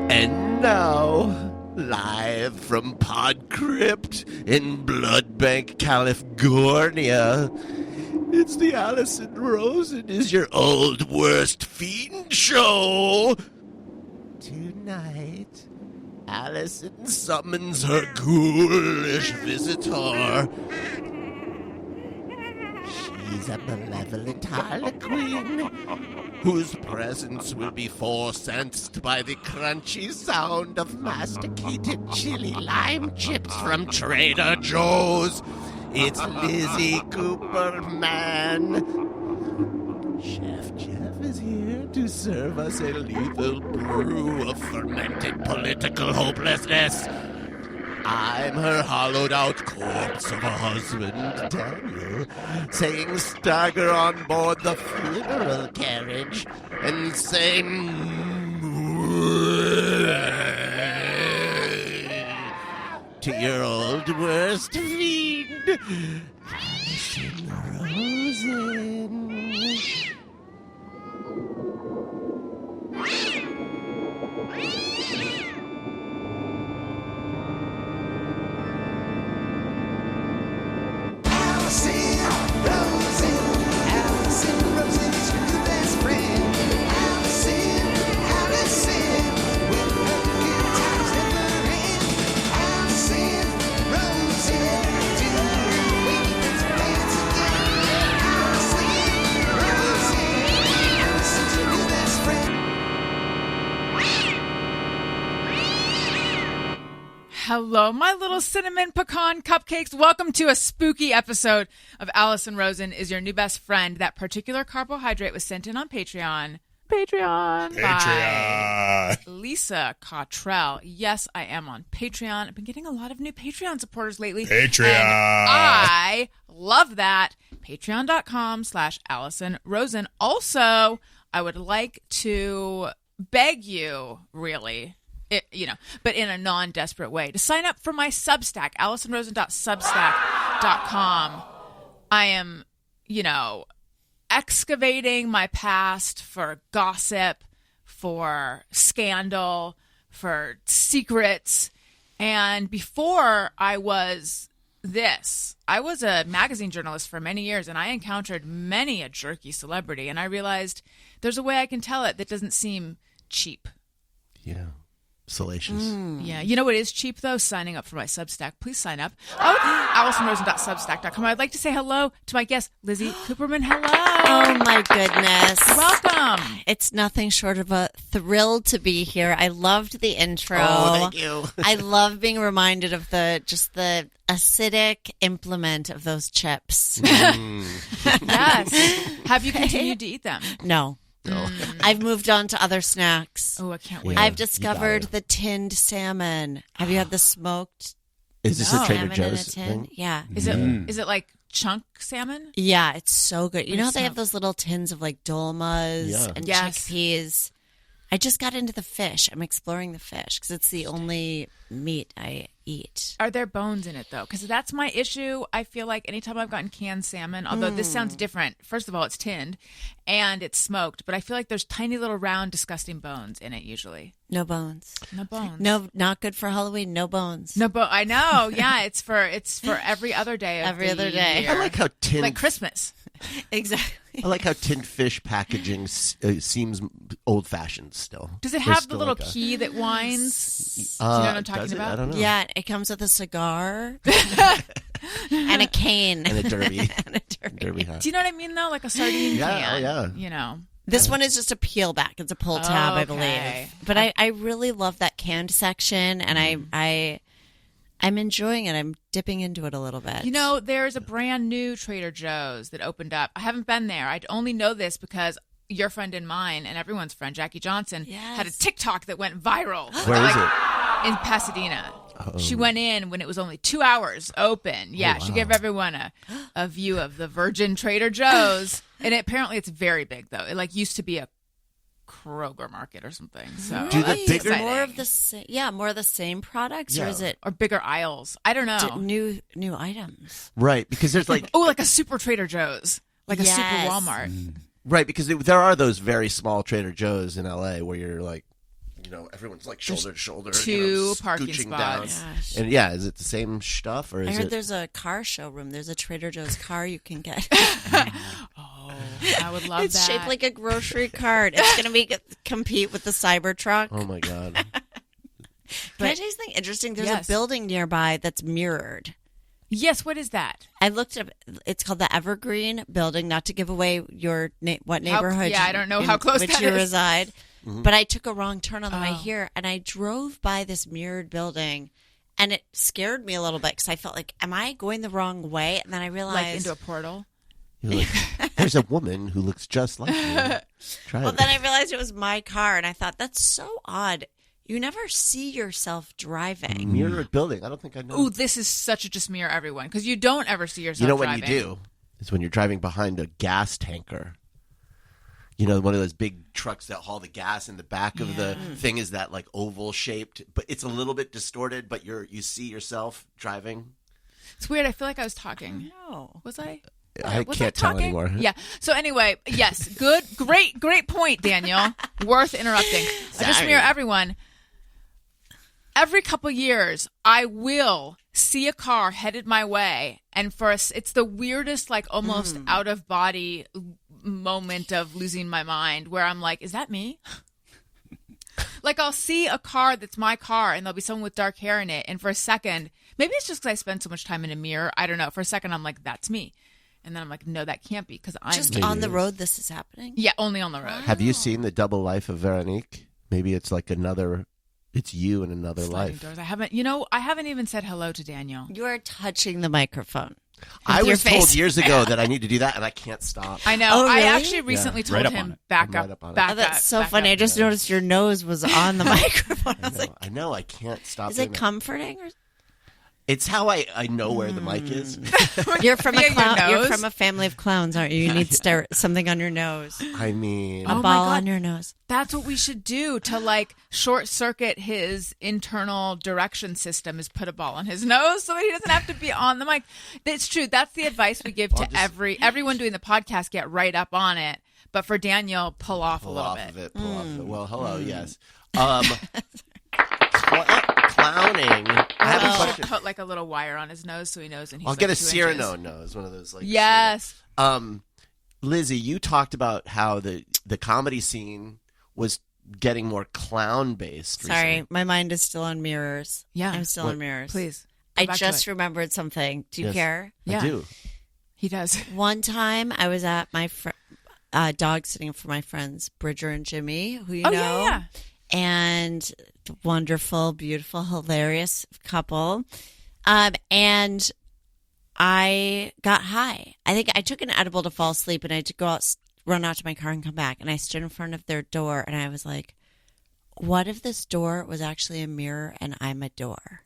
And now, live from Pod Crypt in Bloodbank, California, it's the Alison Rosen is your old worst fiend show. Tonight, Alison summons her ghoulish visitor. She's a malevolent harlequin whose presence will be foresensed by the crunchy sound of masticated chili lime chips from Trader Joe's. It's Lizzy Cooperman. Chef Jeff is here to serve us a lethal brew of fermented political hopelessness. I'm her hollowed-out corpse of a husband, Daniel, saying stagger on board the funeral carriage and say to your old worst fiend, Alison Rosen. Hello, my little cinnamon pecan cupcakes. Welcome to a spooky episode of Alison Rosen is your new best friend. That particular carbohydrate was sent in on Patreon. By Lisa Cottrell. Yes, I am on Patreon. I've been getting a lot of new Patreon supporters lately. Patreon. And I love that. Patreon.com/Alison Rosen. Also, I would like to beg you, really, but in a non-desperate way, to sign up for my Substack, AlisonRosen.substack.com. I am, excavating my past for gossip, for scandal, for secrets. And before I was this, I was a magazine journalist for many years, and I encountered many a jerky celebrity, and I realized there's a way I can tell it that doesn't seem cheap. Yeah. Salacious. Yeah. You know what is cheap, though? Signing up for my Substack. Please sign up. Oh, AlisonRosen.substack.com. I'd like to say hello to my guest, Lizzy Cooperman. Hello. Oh, my goodness. Welcome. It's nothing short of a thrill to be here. I loved the intro. Oh, thank you. I love being reminded of the acidic implement of those chips. Yes. Have you continued to eat them? No. I've moved on to other snacks. Oh, I can't wait. I've discovered the tinned salmon. Have you had the smoked Is this a Trader salmon in a Joe's tin? thing? Yeah. Is it like chunk salmon? Yeah, it's so good. You know, It's they so- have those little tins of like dolmas Yeah. and Yes. chickpeas. I just got into the fish. I'm exploring the fish because it's the only meat I eat. Are there bones in it, though? Because that's my issue. I feel like anytime I've gotten canned salmon, although this sounds different. First of all, it's tinned and it's smoked, but I feel like there's tiny little round, disgusting bones in it usually. No bones. No bones. No, not good for Halloween. No bones. No, but I know. Yeah, it's for every other day. Of Every the other day. year. I like how tinned. like Christmas. Exactly. I like how tinned fish packaging seems old-fashioned still. Does it There's have the still little like a- key that winds? Do you know what I'm talking does it? about? I don't know. Yeah, it comes with a cigar and a cane And a derby. and a derby. Derby hat. Do you know what I mean, though? Like a sardine Yeah, can. oh, yeah. You know. This one is just a peel back. It's a pull tab, I Okay. believe. But I really love that canned section, and I'm enjoying it. I'm dipping into it a little bit. You know, there's a brand new Trader Joe's that opened up. I haven't been there. I only know this because your friend and mine and everyone's friend, Jackie Johnson, Yes. had a TikTok that went viral. Where is it? In Pasadena. She went in when it was only 2 hours open. Yeah, she gave everyone a view of the Virgin Trader Joe's. And apparently it's very big, though. It used to be a Kroger market or something. So Do the that's bigger- exciting. more of the more of the same products, or Yeah. is it or bigger aisles. I don't know. new items? Right, because there's like Oh, like a super Trader Joe's. Like a super Yes. Walmart. right because there are those very small Trader Joe's in LA where you're like everyone's like shoulder to shoulder. Two parking scooching spots. down. Gosh. And yeah, is it the same stuff or I is heard it? there's a car showroom. There's a Trader Joe's car you can get. Oh, I would love It's that. shaped like a grocery cart. It's going to compete with the Cybertruck. Oh my god! Can I tell you something interesting? There's Yes. a building nearby that's mirrored. Yes, what is that? I looked up. It's called the Evergreen Building. Not to give away your what neighborhood. I don't know how close which that you is. reside. Mm-hmm. But I took a wrong turn on the way Oh. here, and I drove by this mirrored building, and it scared me a little bit because I felt like, am I going the wrong way? And then I realized, Like into a portal? You're like, there's a woman who looks just like you. Try well, it. then I realized it was my car, and I thought that's so odd. You never see yourself driving. Mirrored building. I don't think I know. Ooh, this is such a just mirror everyone because you don't ever see yourself You know when driving. you do is when you're driving behind a gas tanker. One of those big trucks that haul the gas in the back of the thing is that like oval shaped, but it's a little bit distorted, but you see yourself driving. It's weird. I feel like I was talking. No. Was I? I Was can't tell talking? anymore. Yeah. So anyway, yes, good, great point, Daniel. Worth interrupting. I just Sorry. mirror everyone. Every couple years, I will see a car headed my way, and for us, it's the weirdest, like almost out of body moment of losing my mind, where I'm like, "Is that me?" Like I'll see a car that's my car, and there'll be someone with dark hair in it, and for a second, maybe it's just because I spend so much time in a mirror. I don't know. For a second, I'm like, "That's me." And then I'm like, no, that can't be because I'm Just Maybe on it the is. road, this is happening? yeah, only on the road. Have you seen The Double Life of Veronique? Maybe it's like it's you in another Sliding life. doors. I haven't even said hello to Daniel. You are touching the microphone. I your was told face. years ago that I need to do that, and I can't stop. I know. Oh, I really? actually recently Yeah. told Right up on him it. back I'm up, right up on it. back Oh, that's up, so back funny. up. I just noticed your nose was on the microphone. I was like, I know. I can't stop. is doing it that. comforting? Or... It's how I know where the mic is. You're from Via a clown. your You're nose? from a family of clowns, aren't you? You need something on your nose. I mean, A Oh my ball God. on your nose. That's what we should do to like short circuit his internal direction system. Is put a ball on his nose so that he doesn't have to be on the mic. It's true. That's the advice we give to everyone doing the podcast. Get right up on it. But for Daniel, pull off a pull little off bit. of it. Pull off of it. Well, hello. Yes. Clowning. I have a We question. should put like a little wire on his nose so he knows. And he's I'll like get a 2 Cyrano inches. nose. One of those like. Yes. Lizzy, you talked about how the comedy scene was getting more clown based. Sorry, my mind is still on mirrors. Yeah. I'm still on mirrors. Please. Go I back to just it. remembered something. Do you Yes. care? Yeah. I do. He does. One time I was at my dog sitting for my friends Bridger and Jimmy, who you Oh, know, yeah. and wonderful, beautiful, hilarious couple. And I got high. I think I took an edible to fall asleep, and I had to go out, run out to my car, and come back. And I stood in front of their door, and I was like, "What if this door was actually a mirror, and I'm a door?"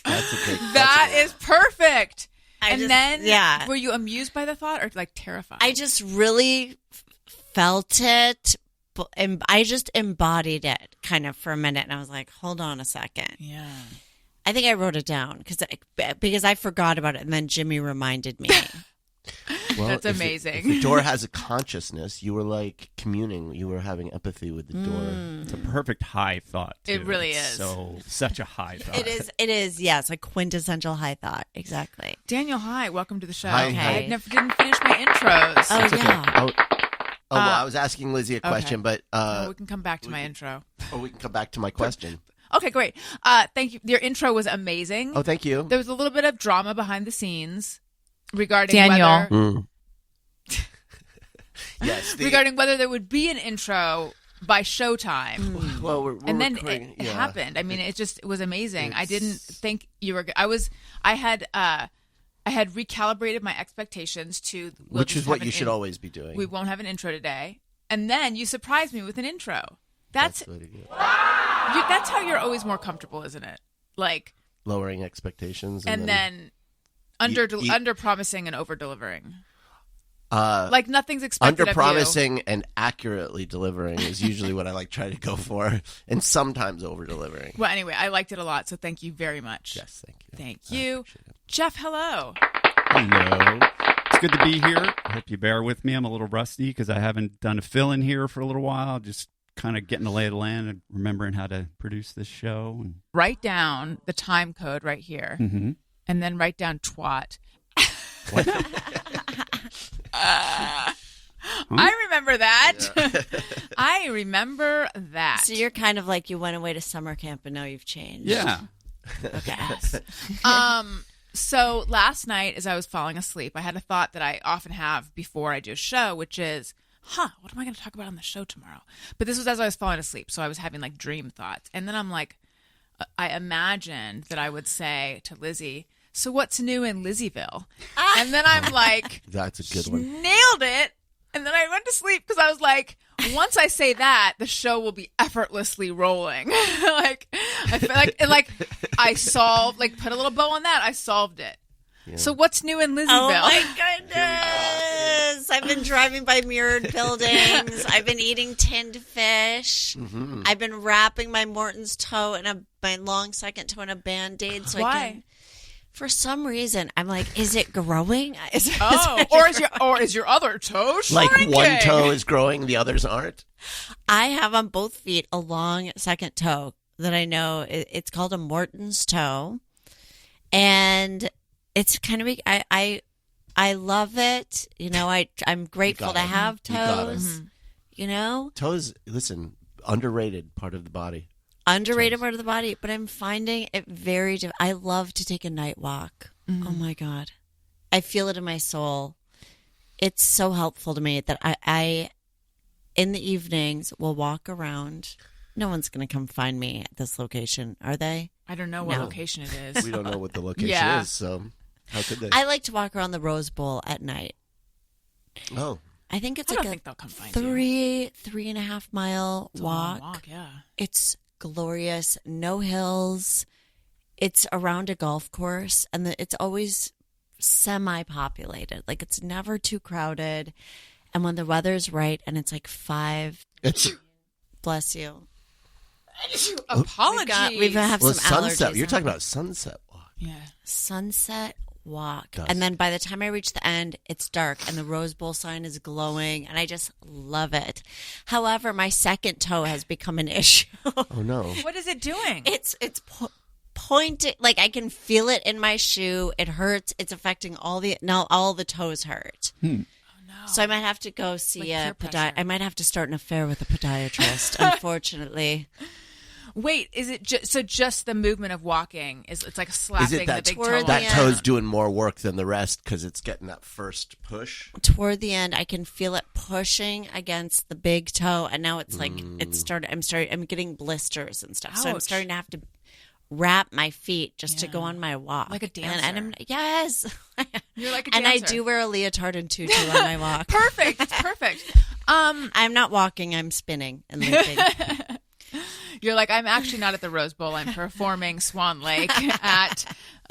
That's a great. That is perfect. And just- then, yeah. were you amused by the thought or like terrified? I just really felt it, and I just embodied it kind of for a minute, and I was like, "Hold on a second." yeah. I think I wrote it down because I forgot about it, and then Jimmy reminded me. Well, That's if amazing. If the door has a consciousness, you were like communing. You were having empathy with the door. It's a perfect high thought. It too. really It's is. such a high thought. It is, yes, a quintessential high thought. Exactly. Daniel, hi. Welcome to the show. Hi, I hi. didn't finish my intros. Oh, It's okay. yeah. Well, I was asking Lizzy a question, but we can come back to my intro. or we can come back to my question. Okay, great. Thank you. Your intro was amazing. Oh, thank you. There was a little bit of drama behind the scenes regarding Daniel. whether Mm. Yes. regarding whether there would be an intro by showtime. Well, we're And then recording- it yeah. happened. I mean, it was amazing. I didn't It's- think you were. I had recalibrated my expectations to we'll Which just is what have you an should always be doing. We won't have an intro today, and then you surprised me with an intro. That's really good. that's how you're always more comfortable, isn't it? Like, Lowering expectations. and then under you- under promising and over delivering. uh, Like nothing's expected under of promising and accurately delivering is usually what I like try to go for, and sometimes over delivering. you. Well, anyway, I liked it a lot, so thank you very much. Yes, thank you. Thank I you, appreciate it. Jeff. Hello. Hello. good to be here. I hope you bear with me. I'm a little rusty because I haven't done a fill-in here for a little while. Just kind of getting the lay of the land and remembering how to produce this show. And... Write down the time code right here, Mm-hmm. and then write down twat. I remember that. Yeah. I remember that. So you're kind of like you went away to summer camp and now you've changed. Yeah. Okay. So last night, as I was falling asleep, I had a thought that I often have before I do a show, which is, what am I going to talk about on the show tomorrow? But this was as I was falling asleep, so I was having like dream thoughts. And then I'm like, I imagined that I would say to Lizzie, so what's new in Lizzieville? And then I'm like, that's a good one. Nailed it. And then I went to sleep because I was like, once I say that, the show will be effortlessly rolling. Like, I feel like I solved, like, put a little bow on that. I solved it. Yeah. So what's new in Lizzieville? Oh my goodness! I've been driving by mirrored buildings. I've been eating tinned fish. Mm-hmm. I've been wrapping my Morton's toe and my long second toe in a Band-Aid. So why? I can, for some reason, I'm like, is it growing? Or is your other toe shrinking? Like one toe is growing, the others aren't? I have on both feet a long second toe that I know. It's called a Morton's toe. And it's kind of big. I love it. You know, I'm grateful to have toes. You know? Toes, listen, underrated part of the body. Underrated part of the body, but I'm finding it very I love to take a night walk. Mm-hmm. Oh my God. I feel it in my soul. It's so helpful to me that I in the evenings will walk around. No one's going to come find me at this location, are they? I don't know what location it is. We don't know what the location is, so how could they? I like to walk around the Rose Bowl at night. Oh. I think it's I like don't think they'll come find you. 3.5 mile it's walk. A long walk, yeah. It's glorious. No hills. It's around a golf course, and it's always semi-populated. Like, it's never too crowded. And when the weather's right and it's like 5, bless you. Apologies. We've have some sunset. allergies. You're talking about sunset walk. Yeah. Sunset walk. And then by the time I reach the end, it's dark and the Rose Bowl sign is glowing and I just love it. However, my second toe has become an issue. Oh no. What is it doing? It's pointing, like I can feel it in my shoe. It hurts. It's affecting all the toes hurt. Oh no. So I might have to go see a podiatrist. I might have to start an affair with a podiatrist, unfortunately. Wait, is it just the movement of walking? It's like slapping the big toe? That toe's doing more work than the rest because it's getting that first push? Toward the end, I can feel it pushing against the big toe, and now it's like I'm getting blisters and stuff. Ouch. So I'm starting to have to wrap my feet just to go on my walk. Like a dancer. And yes. You're like a dancer. And I do wear a leotard and tutu on my walk. Perfect. It's perfect. I'm not walking, I'm spinning and leaping. You're like, I'm actually not at the Rose Bowl. I'm performing Swan Lake at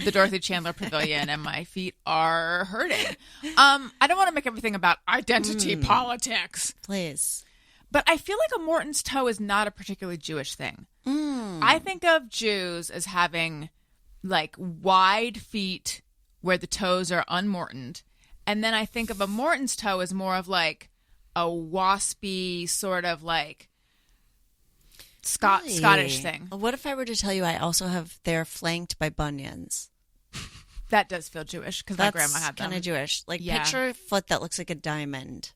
the Dorothy Chandler Pavilion, and my feet are hurting. I don't want to make everything about identity politics. Please. But I feel like a Morton's toe is not a particularly Jewish thing. I think of Jews as having like wide feet where the toes are unmortoned. And then I think of a Morton's toe as more of like a waspy sort of like Scottish thing. What if I were to tell you I also have they're flanked by bunions? That does feel Jewish because my grandma had them. Kind of Jewish. Like picture a foot that looks like a diamond.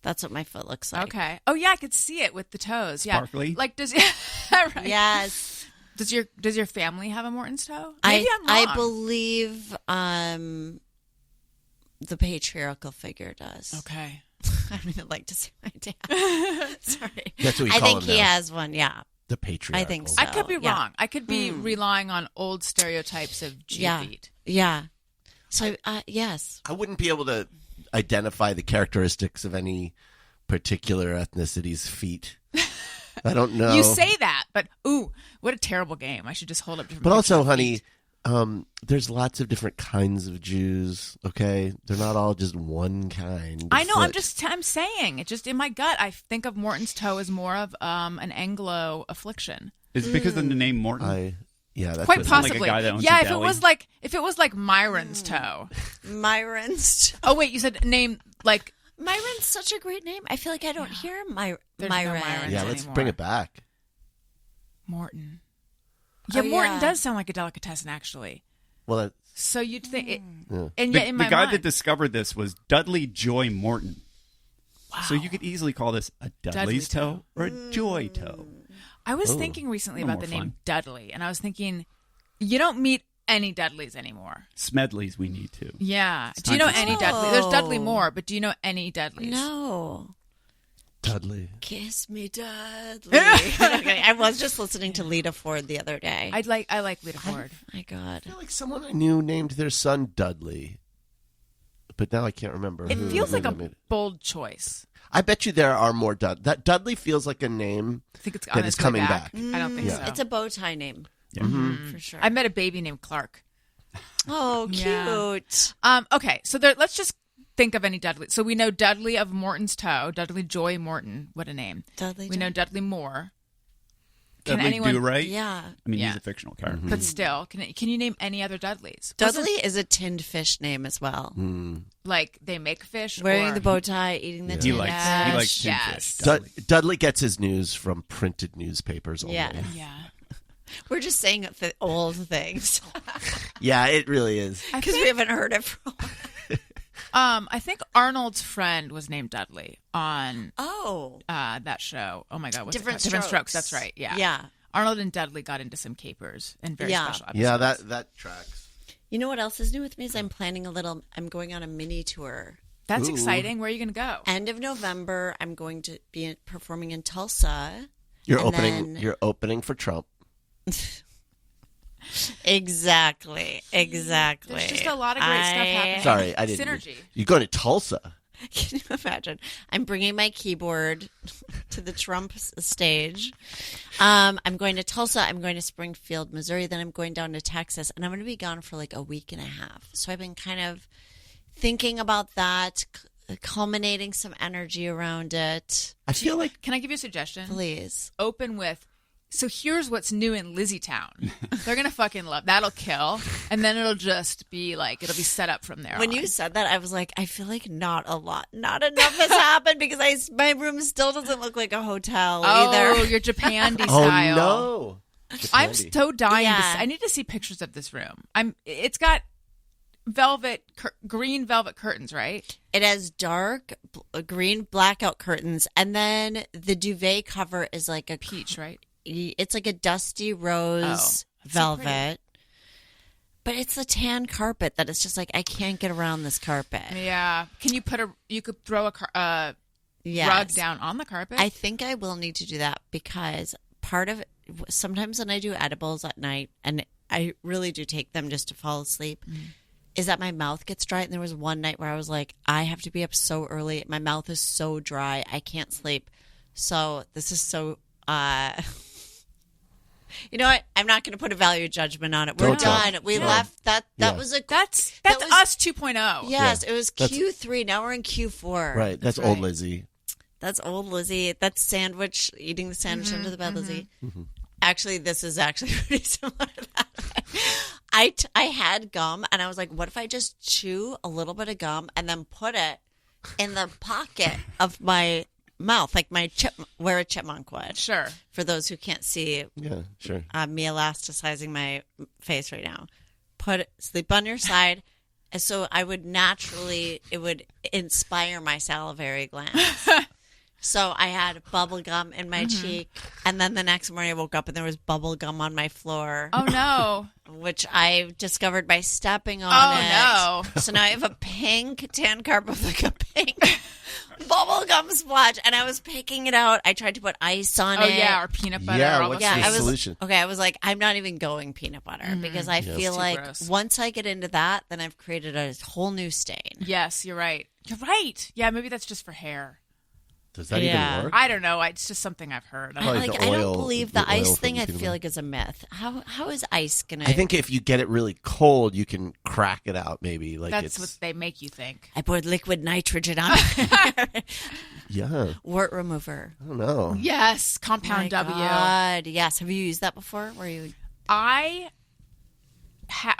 That's what my foot looks like. Okay. Oh yeah, I could see it with the toes. Sparkly. Yeah. Like does right. Yes. Does your family have a Morton's toe? Maybe I'm wrong. I believe the patriarchal figure does. Okay. I mean, I'd like to see my dad. Sorry. That's what we I call think him he now. has one, yeah. The patriarchal. I think so. I could be wrong. I could be relying on old stereotypes of Jew feet. Yeah. So, yes. I wouldn't be able to identify the characteristics of any particular ethnicity's feet. I don't know. You say that, but ooh, what a terrible game. I should just hold up different But also, pictures of honey, feet. there's lots of different kinds of Jews, okay? They're not all just one kind of I know, foot. I'm saying, it just in my gut, I think of Morton's toe as more of an Anglo affliction. Is it because of the name Morton? Yeah, that's Quite what it sounds like a possibly. guy that owns Yeah, a if deli. it was like Myron's toe. Myron's. Oh wait, you said name like Myron's such a great name. I feel like I don't hear Myron. There's no Myron. Yeah, let's anymore. bring it back. Morton. Yeah, Oh, Morton yeah. does sound like a delicatessen, actually. Well, that's, So you'd think, it, yeah. and yet in The my guy mind, that discovered this was Dudley Joy Morton. wow. So you could easily call this a Dudley's toe or a Joy toe. I was thinking recently A little about the more name fun. Dudley, and I was thinking, you don't meet any Dudleys anymore. Smedleys we need to. Yeah. It's Do you know time for any some- Dudley? There's Dudley Oh. Moore, but do you know any Dudleys? No. Dudley. Kiss me, Dudley. Okay, I was just listening to Lita Ford the other day. I like Lita Ford. My God. I feel like someone I knew named their son Dudley, but now I can't remember. It who. feels like Maybe I a made it. bold choice. I bet you there are more That Dudley feels like a name. I think it's That on is its way coming back. back. I don't think Yeah. so. It's a bow tie name. Yeah. For sure. I met a baby named Clark. Oh, Yeah. cute. Okay, so let's just think of any Dudley. So we know Dudley of Morton's Toe, Dudley Joy Morton. What a name. Dudley. We know Dudley Moore. Can Dudley anyone? Do Right? Yeah. I mean, Yeah. he's a fictional character. But still, can you name any other Dudleys? Dudley is a tinned fish name as well. Like they make fish. Wearing or... the bow tie, eating the Yeah. He tinned likes fish. tin Yes. fish. Dudley gets his news from printed newspapers only. Yeah. Yeah. We're just saying old things Yeah, it really is. because we haven't heard it for a while. I think Arnold's friend was named Dudley on Oh. that show. Oh my God, what's Different it called? Different Strokes. Strokes. That's right. Yeah. Yeah. Arnold and Dudley got into some capers and very Yeah. special episodes. Yeah, that tracks. You know what else is new with me is I'm going on a mini tour. That's Ooh. exciting. Where are you going to go? End of November, I'm going to be performing in Tulsa. You're And opening. then- You're opening for Trump. Exactly. There's just a lot of great stuff happening. Sorry, I didn't. Synergy. You're going to Tulsa. Can you imagine? I'm bringing my keyboard to the Trump stage. I'm going to Tulsa. I'm going to Springfield, Missouri. Then I'm going down to Texas. And I'm going to be gone for like a week and a half. So I've been kind of thinking about that, culminating some energy around it. I feel like Can I give you a suggestion? Please. Open with, so here's what's new in Lizzy Town. They're going to fucking love, that'll kill. And then it'll just be like, it'll be set up from there When on. you said that, I was like, I feel like not enough has happened because my room still doesn't look like a hotel Oh, either. your Japan oh style. no. I'm Japandy. so dying to Yeah. see. I need to see pictures of this room. It's got green velvet curtains, right? It has dark green blackout curtains, and then the duvet cover is like a Peach, right? It's like a dusty rose that's so velvet, but it's a tan carpet that it's just like I can't get around this carpet. Yeah. Can you you could throw a Yes. rug down on the carpet? I think I will need to do that because part of sometimes when I do edibles at night, and I really do take them just to fall asleep, is that my mouth gets dry. And there was one night where I was like, I have to be up so early. My mouth is so dry. I can't sleep. So this is so, you know what? I'm not going to put a value judgment on it. We're Don't tell. done. We Yeah. left. That Yeah. was a, that's that was- us 2.0. yes, Yeah. it was That's- Q3. Now we're in Q4. Right. That's That's old right. Lizzy. That's old Lizzy. That's sandwich, eating the sandwich under the bed, Lizzy. Mm-hmm. Actually, this is actually pretty similar to that. I had gum, and I was like, what if I just chew a little bit of gum and then put it in the pocket of my mouth, like where a chipmunk would. Sure. For those who can't see Yeah, sure. me elasticizing my face right now. Sleep on your side. And so I would naturally, it would inspire my salivary glands. So I had bubble gum in my cheek. And then the next morning I woke up and there was bubble gum on my floor, Oh no. which I discovered by stepping on Oh, it. no. So now I have a pink tan carpet with like a pink bubble gum splotch. And I was picking it out. I tried to put ice on Oh it. yeah, or peanut butter. Yeah, or all what's those the I things. was solution? okay. I was like, I'm not even going peanut butter because I feel Too like gross. once I get into that, then I've created a whole new stain. Yes, you're right. You're right. Yeah, maybe that's just for hair. Does that Yeah. even work? I don't know. It's just something I've heard. Probably Like the I don't oil- believe the the ice oil thing. from I peanut feel butter. like is a myth. How is ice gonna? I think if you get it really cold, you can crack it out. Maybe like That's it's what they make you think. I poured liquid nitrogen on it. yeah. Wart remover. I don't know. Yes, Compound My W. God, yes. Have you used that before? Where you?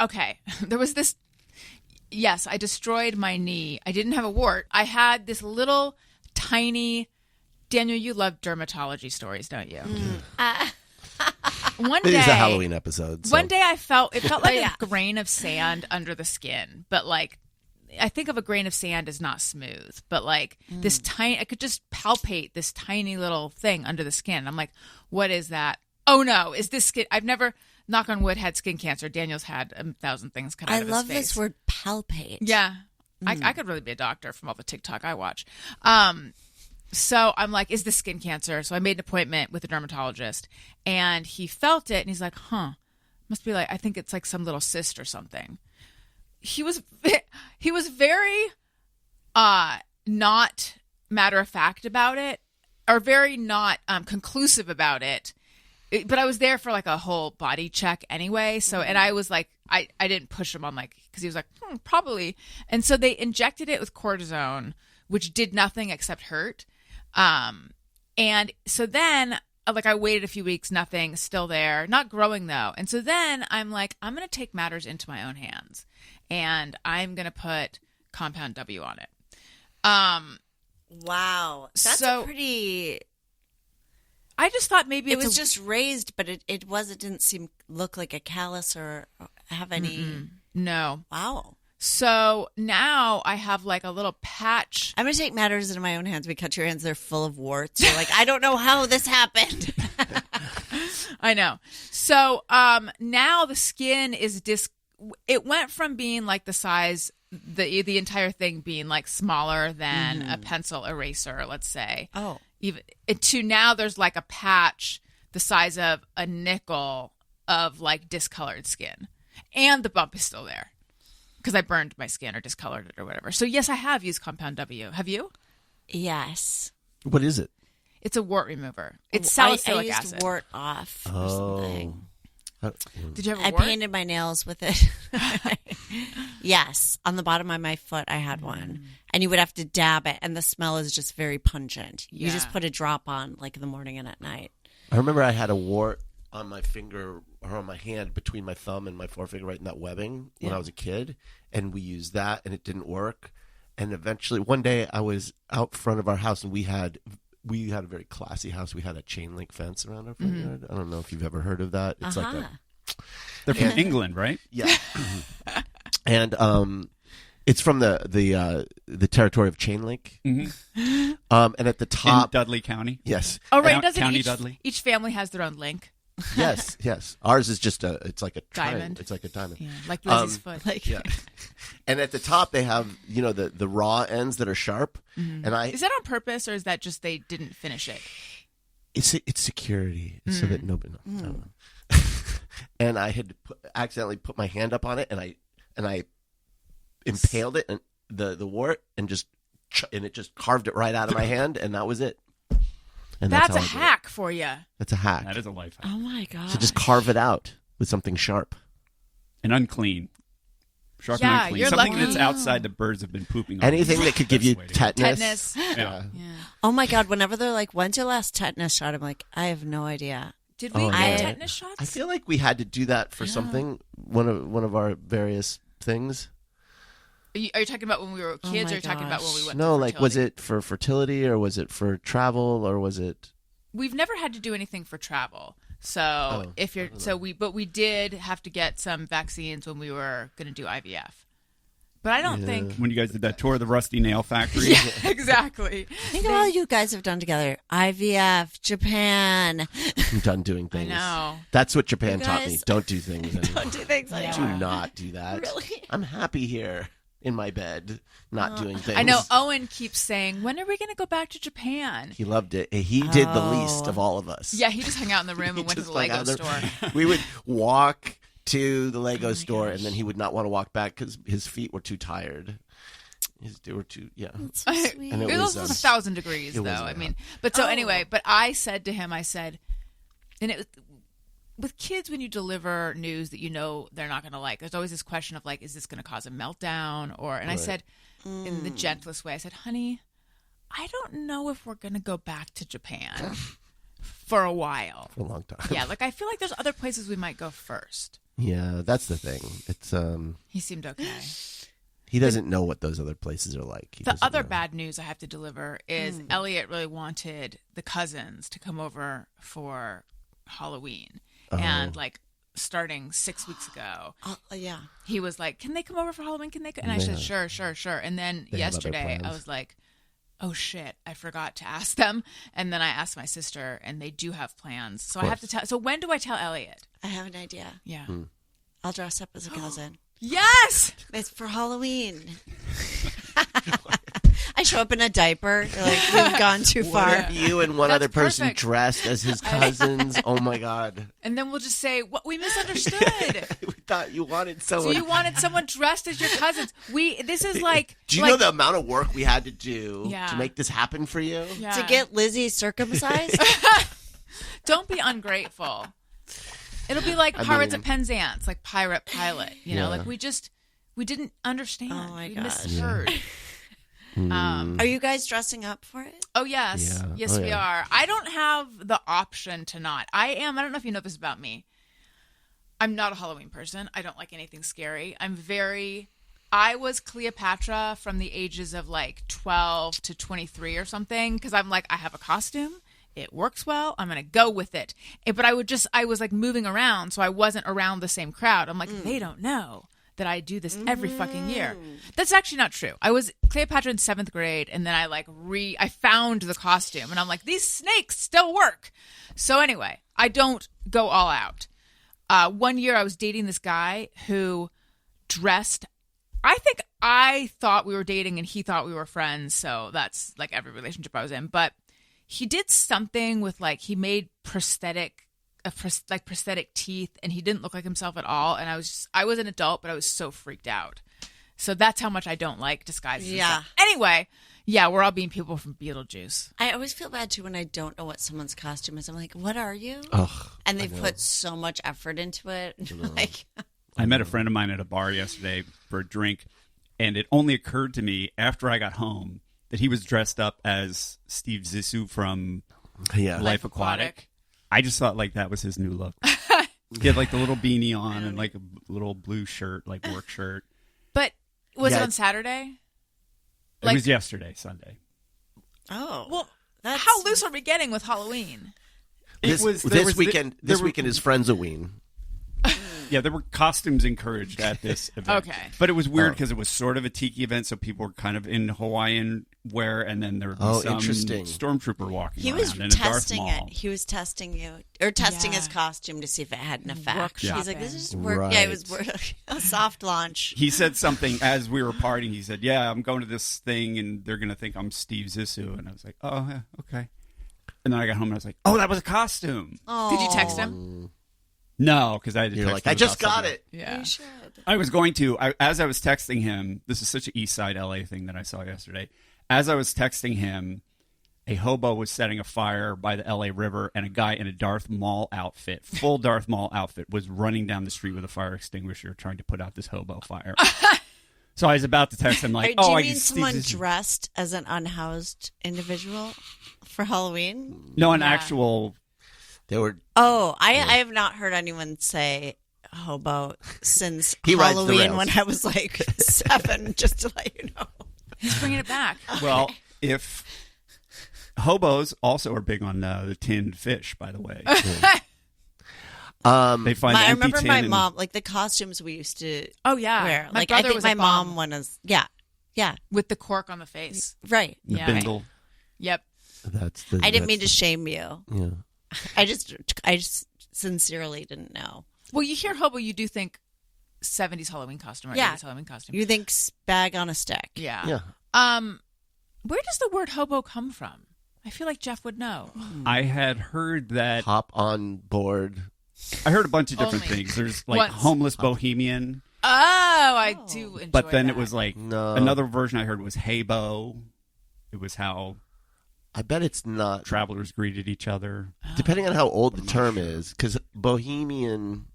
Okay, there was this. Yes, I destroyed my knee. I didn't have a wart. I had this little tiny. Daniel, you love dermatology stories, don't you? One day, It is a Halloween episode. So. One day it felt like a grain of sand under the skin, but like I think of a grain of sand as not smooth, but like this tiny, I could just palpate this tiny little thing under the skin. I'm like, what is that? Oh no, is this skin? I've never, knock on wood, had skin cancer. Daniel's had 1,000 things cut out of his face. I love this word palpate. Yeah. I could really be a doctor from all the TikTok I watch. So I'm like, is this skin cancer? So I made an appointment with a dermatologist, and he felt it, and he's like, must be like, I think it's like some little cyst or something. He was very not matter of fact about it, or very not conclusive about it. But I was there for like a whole body check anyway. So, and I was like, I didn't push him on like, because he was like, probably. And so they injected it with cortisone, which did nothing except hurt. And so then like I waited a few weeks, nothing, still there, not growing though. And so then I'm like, I'm going to take matters into my own hands, and I'm going to put compound W on it. Wow. That's So- pretty. I just thought maybe It was just raised, but it didn't look like a callus or have any. no. Wow. So now I have like a little patch. I'm going to take matters into my own hands. We cut your hands. They're full of warts. You're like, I don't know how this happened. I know. So now the skin is it went from being like the size, the entire thing being like smaller than a pencil eraser, let's say. Oh. Even to now there's like a patch the size of a nickel of like discolored skin. And the bump is still there. Because I burned my skin or discolored it or whatever. So yes, I have used compound W. Have you? Yes. What is it? It's a wart remover. It's I salicylic used acid. wart off or something. Did you have a I wart? painted my nails with it. Yes. On the bottom of my foot, I had one. And you would have to dab it. And the smell is just very pungent. You just Yeah. put a drop on like in the morning and at night. I remember I had a wart on my finger or on my hand between my thumb and my forefinger, right in that webbing when I was a kid, and we used that and it didn't work. And eventually one day I was out front of our house, and we had a very classy house. We had a chain link fence around our front yard. I don't know if you've ever heard of that. It's like a They're from England, right? yeah. And it's from the territory of chain link. Mm-hmm. And at the In top, Dudley County. yes. Oh, right. Doesn't County each, Dudley. each family has their own link? Yes. Ours is just it's like a triangle. Diamond. It's like a diamond. Yeah, like Lizzie's foot. Like, Yeah. And at the top they have, the raw ends that are sharp. And Is that on purpose, or is that just they didn't finish it? it's security. It's so that nobody I don't know. And I had accidentally put my hand up on it, and I impaled it and the wart and it just carved it right out of my hand, and that was it. And That's how a I did it. hack for you. That's a hack. That is a life hack. oh my God. So just carve it out with something sharp. And unclean. Sharp Yeah, and unclean. you're Something lucky. that's outside the birds have been pooping on. Anything that could give you That's the way to tetanus. Tetanus. Yeah. Yeah. Oh my God. Whenever they're like, when's your last tetanus shot? I'm like, I have no idea. Did we Oh, get yeah. tetanus shots? I feel like we had to do that for something. One of our various things. Are you talking about when we were kids, my or are you talking about when we gosh. went? No, to like was fertility? it for fertility or was it for travel or was it? We've never had to do anything for travel. So if you're, but we did have to get some vaccines when we were going to do IVF. But I don't think. When you guys did that tour of the Rusty Nail Factory. Yeah, exactly. Think of all you guys have done together. IVF, Japan. I'm done doing I things. know. That's what Japan You taught me. guys- Don't do things anymore. Don't do things like Do not do that. Really? I'm happy here in my bed, not doing things. I know Owen keeps saying, when are we going to go back to Japan? He loved it. He did the least of all of us. Yeah, he just hung out in the room He and went to just the Lego hung out store. there. We would walk to the Lego store, and then he would not want to walk back because his feet were too tired. They were too, yeah. That's so sweet. And It was 1,000 degrees, it though. was, I yeah. mean, but so anyway, but I said to him, and it was, with kids, when you deliver news that you know they're not going to like, there's always this question of like, is this going to cause a meltdown? And I said, in the gentlest way, I said, honey, I don't know if we're going to go back to Japan for a while. For a long time. Yeah, like I feel like there's other places we might go first. Yeah, that's the thing. It's He seemed okay. he doesn't know what those other places are like. The other bad news I have to deliver is Elliot really wanted the cousins to come over for Halloween. And like starting 6 weeks ago, Yeah. he was like, "Can they come over for Halloween? Can they?" And I said, "Sure, sure, sure." And then They have other yesterday, I plans. was like, "Oh shit, I forgot to ask them." And then I asked my sister, and they do have plans. So I have to tell. So when do I tell Elliot? I have an idea. Yeah. I'll dress up as a cousin. Yes. It's for Halloween. I show up in a diaper. You're like, we've gone too far. What if you and one That's other person perfect. dressed as his cousins? Oh my God. And then we'll just say, "What we misunderstood." We thought you wanted So someone. you wanted someone dressed as your cousins. This is like. Do you like, know the amount of work we had to do Yeah. to make this happen for you? Yeah. To get Lizzie circumcised? Don't be ungrateful. It'll be like Pirates mean- of Penzance, like Pirate Pilot. You know, Yeah. like we didn't understand. Oh my we God. misheard. Are you guys dressing up for it? Oh yes, Yeah. yes Oh, we yeah. are. I don't have the option to not. I don't know if you know this about me. I'm not a Halloween person. I don't like anything scary. I was Cleopatra from the ages of like 12 to 23 or something because I'm like, I have a costume. It works well. I'm going to go with it. But I was like moving around, so I wasn't around the same crowd. I'm like, they don't know that I do this every fucking year. That's actually not true. I was Cleopatra in 7th grade, and then I found the costume, and I'm like, these snakes still work. So anyway, I don't go all out. One year I was dating this guy who dressed. I thought we were dating, and he thought we were friends. So that's like every relationship I was in. But he did something with like he made prosthetic teeth, and he didn't look like himself at all. And I was an adult, but I was so freaked out. So that's how much I don't like disguises. and Yeah. stuff. Anyway, yeah, we're all being people from Beetlejuice. I always feel bad too when I don't know what someone's costume is. I'm like, what are you? Ugh. And they put so much effort into it. Like, I met a friend of mine at a bar yesterday for a drink, and it only occurred to me after I got home that he was dressed up as Steve Zissou from Yeah. Life Aquatic. I just thought like that was his new look. He had like the little beanie on and like a little blue shirt, like work shirt. But was Yeah, it on it's- Saturday? It was yesterday, Sunday. oh. Well, that's, how loose are we getting with Halloween? It was This weekend. This weekend is Friendsoween. Yeah, there were costumes encouraged at this event. Okay. But it was weird because it was sort of a tiki event, so people were kind of in Hawaiian wear, and then there would be some interesting. stormtrooper walking He around was in a Darth testing it. Maul. He was testing you, or testing Yeah. his costume to see if it had an effect. Workshopping. He's like, this is work. Yeah, it was a soft launch. He said something as we were partying. He said, "Yeah, I'm going to this thing, and they're going to think I'm Steve Zissou." And I was like, "Oh, yeah, okay." And then I got home, and I was like, "Oh, that was a costume." Did you text him? No, because I had to You're text like, him I just about got something it. Yeah. You should. I was going to. As I was texting him, this is such an East Side LA thing that I saw yesterday. As I was texting him, a hobo was setting a fire by the LA River, and a guy in a Darth Maul outfit, full Darth Maul outfit, was running down the street with a fire extinguisher trying to put out this hobo fire. So I was about to text him like, Do you I mean can see someone this- dressed as an unhoused individual for Halloween? No, an Yeah. actual. They were. Oh, I have not heard anyone say hobo since He rides the Halloween rails. when I was like 7, just to let you know. He's bringing it back. Well, if hobos also are big on the tinned fish, by the way. They find the I empty remember tin my and- mom, like the costumes we used to Oh yeah. wear. My Like I brother think was my a bum mom one is, yeah, with the cork on the face. right. the Yeah. bindle. Yep. That's the. I didn't mean to that's shame you. the- Yeah. I just sincerely didn't know. Well, you hear hobo, you do think 70s Halloween costume or Yeah. 80s Halloween costume. You think bag on a stick? Yeah. Yeah. Where does the word hobo come from? I feel like Jeff would know. I had heard that. Hop on board. I heard a bunch of different Only things. There's like once. homeless bohemian, Oh, I do enjoy but then that. it was like No. another version I heard was heybo. It was how I bet it's not. travelers greeted each other. Depending on how old the term is, because bohemian.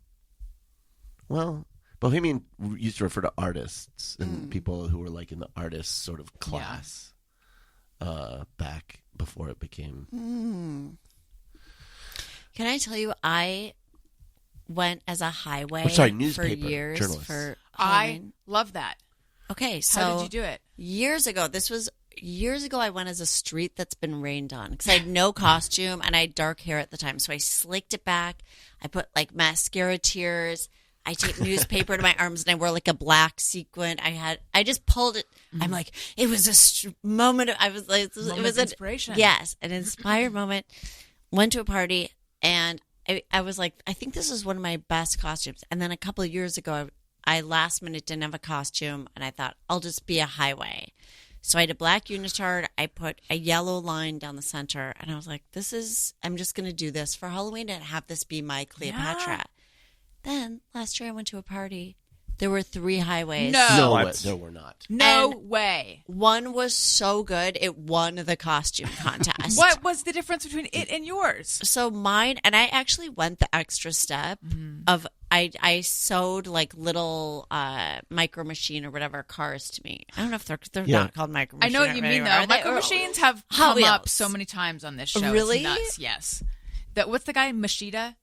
Well, bohemian used to refer to artists and people who were like in the artist sort of class. Back before it became. Can I tell you, I went as a highway for newspaper years journalist. for I Halloween. love that. Okay, so How did you do it? years ago, I went as a street that's been rained on because I had no costume and I had dark hair at the time. So I slicked it back. I put like mascara tears. I taped newspaper to my arms and I wore like a black sequin. I just pulled it. I'm like, it was a moment. I was like, it was an inspiration. Yes, an inspired moment. Went to a party and I was like, I think this is one of my best costumes. And then a couple of years ago, I last minute didn't have a costume and I thought, I'll just be a highway. So I had a black unitard. I put a yellow line down the center and I was like, I'm just going to do this for Halloween and have this be my Cleopatra. Yeah. Then last year I went to a party. There were 3 highways. No, What? no, we're not. No And- way. One was so good, it won the costume contest. What was the difference between it and yours? So mine, and I actually went the extra step of I sewed like little micro machine or whatever cars to me. I don't know if they're not called micro I machine. know what you mean, though. Micro machines have Hot come up Wheels. so many times on this show. Really? It's nuts. Yes. What's the guy? Machida?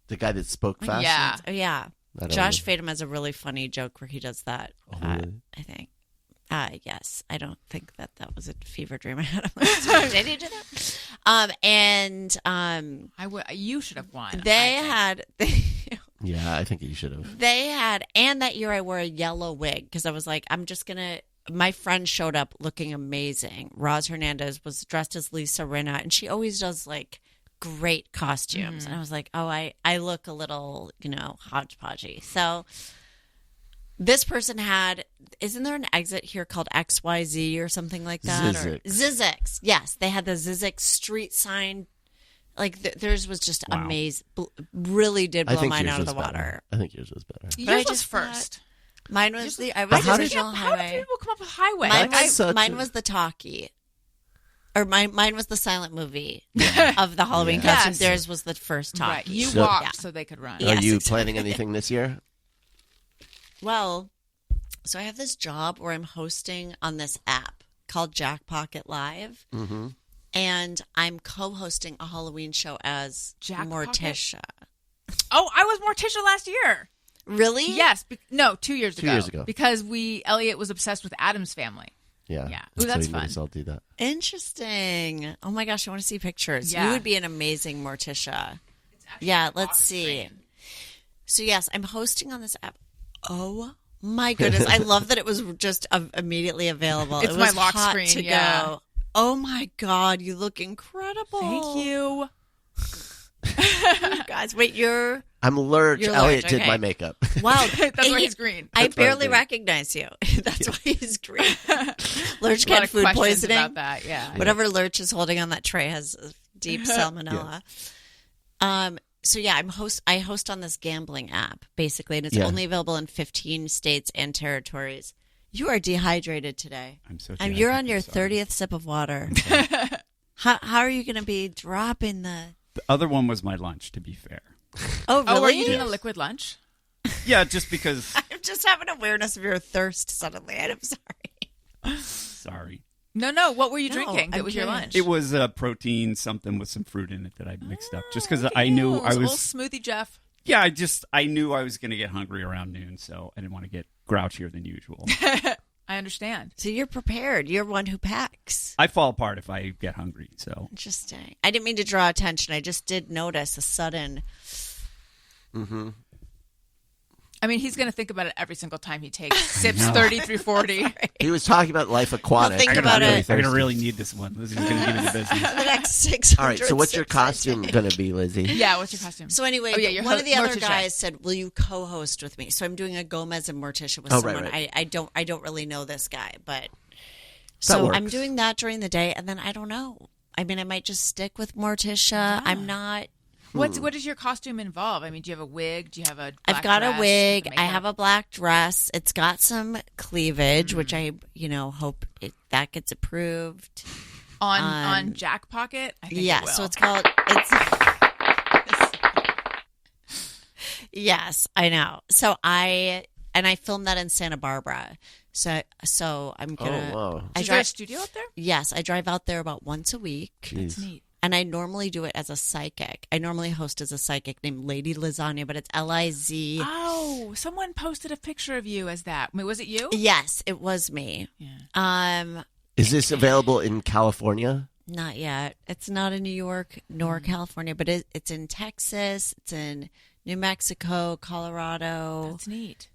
The guy that spoke fast. Yeah. Yeah. I don't Josh know. Fadum has a really funny joke where he does that. Oh, really? I think. Yes. I don't think that was a fever dream I had. Did he do that? You should have won. They I think. had. Yeah, I think you should have. And that year I wore a yellow wig because I was like, my friend showed up looking amazing. Roz Hernandez was dressed as Lisa Rinna, and she always does like great costumes. And I was like, oh, I look a little, hodgepodgey. So this person isn't there an exit here called XYZ or something like that? Zizix. Zizix. Yes, they had the Zizix street sign. Like theirs was just Wow. amazing. Really did I blow think mine yours out of was the better. water. I think yours was better. But I Yours was just thought- first. Mine was I I was the just original can't- How did highway. people come up with highway? Mine Like, was, such mine a- was the talkie. Or mine was the silent movie of the Halloween Yeah. costume. Yes. Theirs was the first right. talkie. You So- walked Yeah. so they could run. Yeah. Are Yes, you exactly. planning anything this year? Well, so I have this job where I'm hosting on this app called Jackpocket Live. Mm-hmm. And I'm co-hosting a Halloween show as Jackpocket? Morticia. Oh, I was Morticia last year. Really? Yes. 2 years ago. 2 years ago. Because Elliot was obsessed with Adam's Family. Yeah. Yeah. Ooh, that's so you fun. might as well do that. Interesting. Oh my gosh, I want to see pictures. Yeah. You would be an amazing Morticia. Yeah, let's see. So yes, I'm hosting on this app. Oh my goodness, I love that it was just immediately available. It's it my was lock hot screen, to yeah. go. Oh my god, you look incredible. Thank you. guys. Wait, I'm Lurch. You're Elliot Lurch, did okay. my makeup. wow. That's why he's green. I That's why I'm barely green. recognize you. That's why he's green. Lurch A lot got of food questions poisoning. about that. Yeah. Whatever Lurch is holding on that tray has deep salmonella. So yeah, I host on this gambling app basically, and it's Yeah. only available in 15 states and territories. You are dehydrated today. I'm so. You're on your sorry. 30th sip of water. How are you going to be dropping the? The other one was my lunch. To be fair. Oh really? Oh, are you doing a liquid lunch? Yeah, just because. I'm just having awareness of your thirst suddenly. I'm sorry. Sorry. No. What were you No, drinking? That I'm was your curious. lunch. It was protein, something with some fruit in it that I mixed up. Just because I knew I Old was. smoothie Jeff. Yeah, I knew I was going to get hungry around noon, so I didn't want to get grouchier than usual. I understand. So you're prepared. You're one who packs. I fall apart if I get hungry. So Interesting. I didn't mean to draw attention. I just did notice a sudden. Mm-hmm. I mean, he's going to think about it every single time he takes sips 30 through 40. He was talking about life aquatic. think I'm about gonna it. really, I'm thirsty. gonna really need this one. This is going to give me the business. The next 600. All right, so what's your sips I costume take. going to be, Lizzie? Yeah, what's your costume? So anyway, Oh, yeah, your one of the other Morticia. guys said, "Will you co-host with me?" So I'm doing a Gomez and Morticia with Oh, right, someone. right. I don't really know this guy, but so works. I'm doing that during the day, and then I don't know. I mean, I might just stick with Morticia. I'm not. What does your costume involve? I mean, do you have a wig? Do you have a black I've got dress? a wig. I Makeup? have a black dress. It's got some cleavage, which I, hope that gets approved. on Jack Pocket. I think Yeah, it will. so it's called Yes, I know. So I filmed that in Santa Barbara. So I'm gonna. Oh, wow. I Is there a drive. studio up there? Yes, I drive out there about once a week. Jeez. Neat. And I normally do it as a psychic. I normally host as a psychic named Lady Lasagna, but it's Liz. Oh, someone posted a picture of you as that. Wait, was it you? Yes, it was me. Yeah. Is this available in California? Not yet. It's not in New York nor California, but it's in Texas. It's in New Mexico, Colorado. That's neat.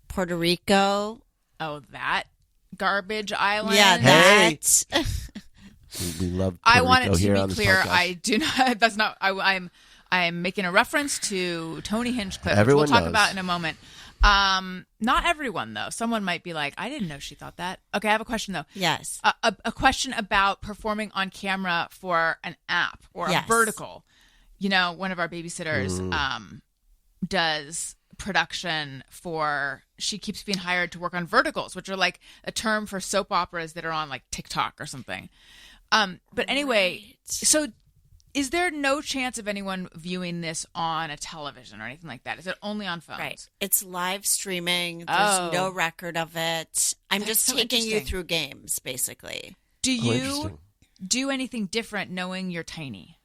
Puerto Rico. Oh, that garbage island. Yeah, Hey. that. We love Puerto I want Rico it here to on be this clear. podcast. I do not. That's not. I'm making a reference to Tony Hinchcliffe, Everyone which we'll talk knows. about in a moment. Not everyone though. Someone might be like, I didn't know she thought that. Okay, I have a question though. Yes. A question about performing on camera for an app or Yes. a vertical. You know, one of our babysitters does production for. She keeps being hired to work on verticals, which are like a term for soap operas that are on like TikTok or something. But anyway, so is there no chance of anyone viewing this on a television or anything like that? Is it only on phones? Right. It's live streaming. There's Oh. no record of it. I'm That's just so taking you interesting. through games, basically. Do you interesting. do anything different knowing you're tiny?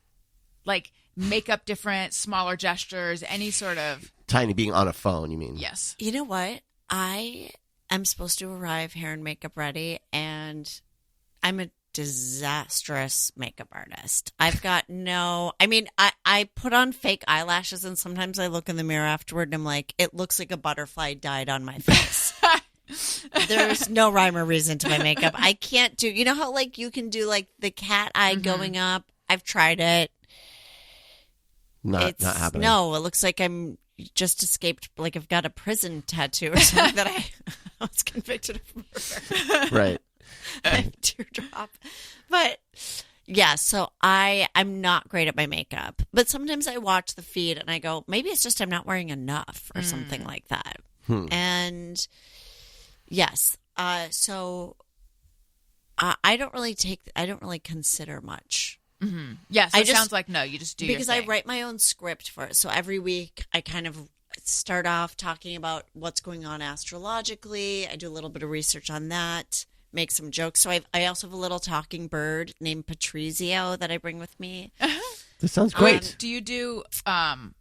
Like makeup different, smaller gestures, any sort of... Tiny being on a phone, you mean? Yes. You know what? I am supposed to arrive hair and makeup ready, and I'm a disastrous makeup artist. I've got no... I mean, I put on fake eyelashes, and sometimes I look in the mirror afterward, and I'm like, it looks like a butterfly died on my face. There's no rhyme or reason to my makeup. I can't do... You know how, like, you can do, like, the cat eye going up? I've tried it. Not happening. No, it looks like I'm just escaped, like I've got a prison tattoo or something that I was convicted of murder. Right. Teardrop. But yeah, so I'm not great at my makeup. But sometimes I watch the feed and I go, maybe it's just I'm not wearing enough or something like that. And yes, so I don't really consider much. Yes, I it just- sounds like no, you just do Because your I thing. write my own script for it. So every week I kind of start off talking about what's going on astrologically. I do a little bit of research on that, make some jokes. So I also have a little talking bird named Patrizio that I bring with me. This sounds great. Do you do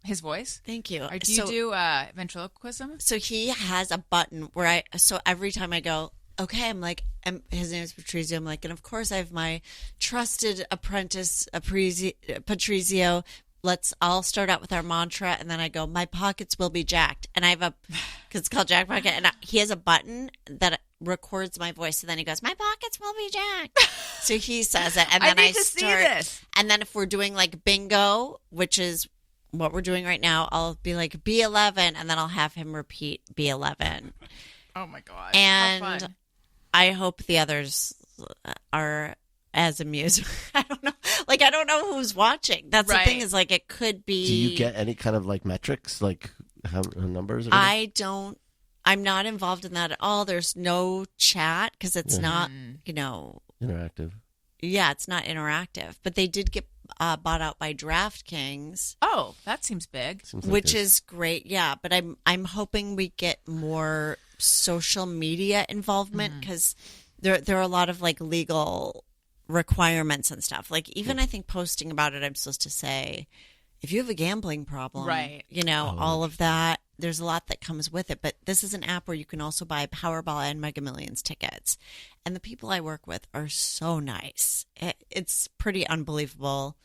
his voice? Thank you. Or do you do ventriloquism? So he has a button where so every time I go, okay, I'm like, his name is Patrizio. I'm like, and of course I have my trusted apprentice, Patrizio. I'll start out with our mantra, and then I go, my pockets will be jacked. And I have because it's called Jack Pocket, and he has a button that records my voice. So then he goes, my pockets will be jacked. So he says it, and then I need to see this. And then if we're doing like bingo, which is what we're doing right now, I'll be like B11, and then I'll have him repeat B11. Oh my god! And How fun. I hope the others are as amused. I don't know. Like, I don't know who's watching. That's the thing Right. is, like, it could be. Do you get any kind of like metrics, like how numbers? Or anything? I don't. I'm not involved in that at all. There's no chat because it's not, Interactive. yeah, it's not interactive. But they did get bought out by DraftKings, Oh, that seems big. Seems like which it. is great. Yeah, but I'm hoping we get more social media involvement because there are a lot of like legal requirements and stuff. Like even I think posting about it, I'm supposed to say, if you have a gambling problem, Right. all of that. There's a lot that comes with it, but this is an app where you can also buy Powerball and Mega Millions tickets. And the people I work with are so nice. It's pretty unbelievable.